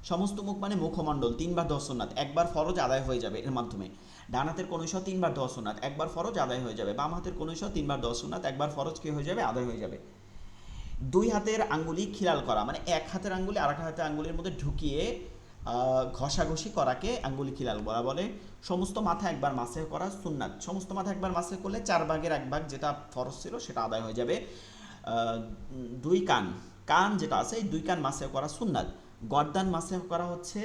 সমস্ত মুখ মানে মুখমণ্ডল 3 বার ধোয়া সুন্নাত, একবার ফরজ আদায় হয়ে যাবে এর মাধ্যমে। ডান হাতের কনুইসহ 3 বার ধোয়া সুন্নাত, একবার ফরজ আদায় হয়ে যাবে। বাম হাতের কনুইসহ 3 বার ধোয়া সুন্নাত, একবার ফরজ কি হয়ে যাবে? আদায় হয়ে যাবে। 2 হাতের আঙ্গুলি খিলাল করা, মানে 1 হাতের আঙ্গুলি আরেক হাতের আঙ্গুলির মধ্যে ঢুকিয়ে ঘষাঘষি করাকে আঙ্গুলি খিলাল বলা বলে। সমস্ত মাথা একবার মাসে করা সুন্নাত, সমস্ত মাথা একবার মাসে করলে 4 ভাগের 1 ভাগ যেটা ফরজ ছিল সেটা আদায় হয়ে যাবে। 2 কান যেটা আছে, এই 2 কান মাসে করা সুন্নাত। গর্দান মাসে করা হচ্ছে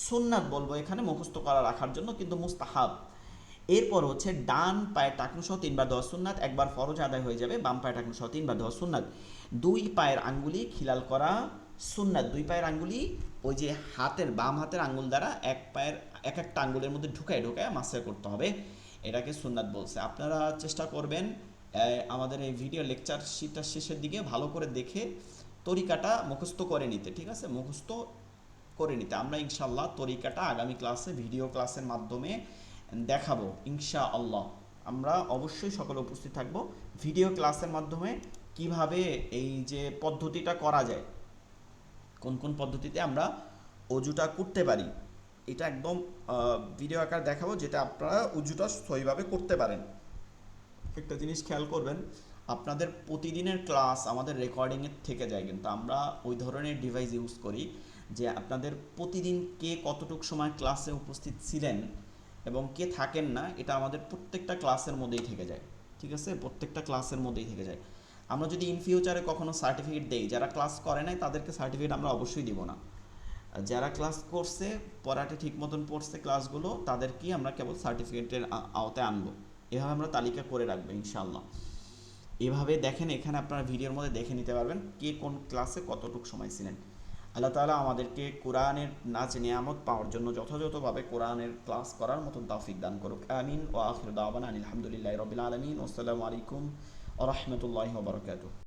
সুন্নাত বলবো এখানে মুখস্থ করা রাখার জন্য, কিন্তু মুস্তাহাব। এরপর হচ্ছে ডান পায়ের টাকনু সহ 3 বার ধোয়া সুন্নাত, একবার ফরজ আদায় হয়ে যাবে। বাম পায়ের টাকনু সহ 3 বার ধোয়া সুন্নাত। 2 পায়ের আঙ্গুলি খিলাল করা সুন্নাত। 2 পায়ের আঙ্গুলি ওই যে হাতের বাম হাতের আঙ্গুল দ্বারা এক পায়ের একটা আঙ্গুলের মধ্যে ঢুকায় মাসে করতে হবে, এটাকে সুন্নাত বলছে। আপনারা চেষ্টা করবেন আমাদের এই ভিডিও লেকচার শীটটার শেষের দিকে ভালো করে দেখে তরিকাটা মুখস্থ করে নিতে, ঠিক আছে? মুখস্থ করে নিতে। আমরা ইনশাআল্লাহ তরিকাটা আগামী ক্লাসে ভিডিও ক্লাসের মাধ্যমে দেখাবো ইনশাআল্লাহ। আমরা অবশ্যই সকলে উপস্থিত থাকব ভিডিও ক্লাসের মাধ্যমে, কিভাবে এই যে পদ্ধতিটা করা যায়, কোন কোন পদ্ধতিতে আমরা অজুটা করতে পারি, এটা একদম ভিডিও আকার দেখাবো, যেটা আপনারা অজুটা সহিভাবে করতে পারেন। একটা জিনিস খেয়াল করবেন, আপনাদের প্রতিদিনের ক্লাস আমাদের রেকর্ডিংয়ের থেকে যায়, কিন্তু আমরা ওই ধরনের ডিভাইস ইউজ করি যে আপনাদের প্রতিদিন কে কতটুকু সময় ক্লাসে উপস্থিত ছিলেন এবং কে থাকেন না, এটা আমাদের প্রত্যেকটা ক্লাসের মধ্যেই থেকে যায়, ঠিক আছে? প্রত্যেকটা ক্লাসের মধ্যেই থেকে যায়। আমরা যদি ইন ফিউচারে কখনো সার্টিফিকেট দেই, যারা ক্লাস করে নাই তাদেরকে সার্টিফিকেট আমরা অবশ্যই দিব না। যারা ক্লাস করছে, পড়াটা ঠিক মতন পড়ছে ক্লাসগুলো, তাদেরকেই আমরা কেবল সার্টিফিকেটের আওতায় আনবো। এভাবে আমরা তালিকা করে রাখবো ইনশাআল্লাহ। এভাবে দেখেন, এখানে আপনারা ভিডিওর মধ্যে দেখে নিতে পারবেন কে কোন ক্লাসে কতটুকু সময় ছিলেন। আল্লাহ তাআলা আমাদেরকে কোরআনের নাজ নিয়ামত পাওয়ার জন্য যথাযথভাবে কোরআনের ক্লাস করার মতন তৌফিক দান করুক। আমিন। ওয়া আখিরু দাওয়ানা আলহামদুলিল্লাহি রাব্বিল আলামিন। আসসালামু আলাইকুম ওয়া রাহমাতুল্লাহি ওয়া বারাকাতুহু।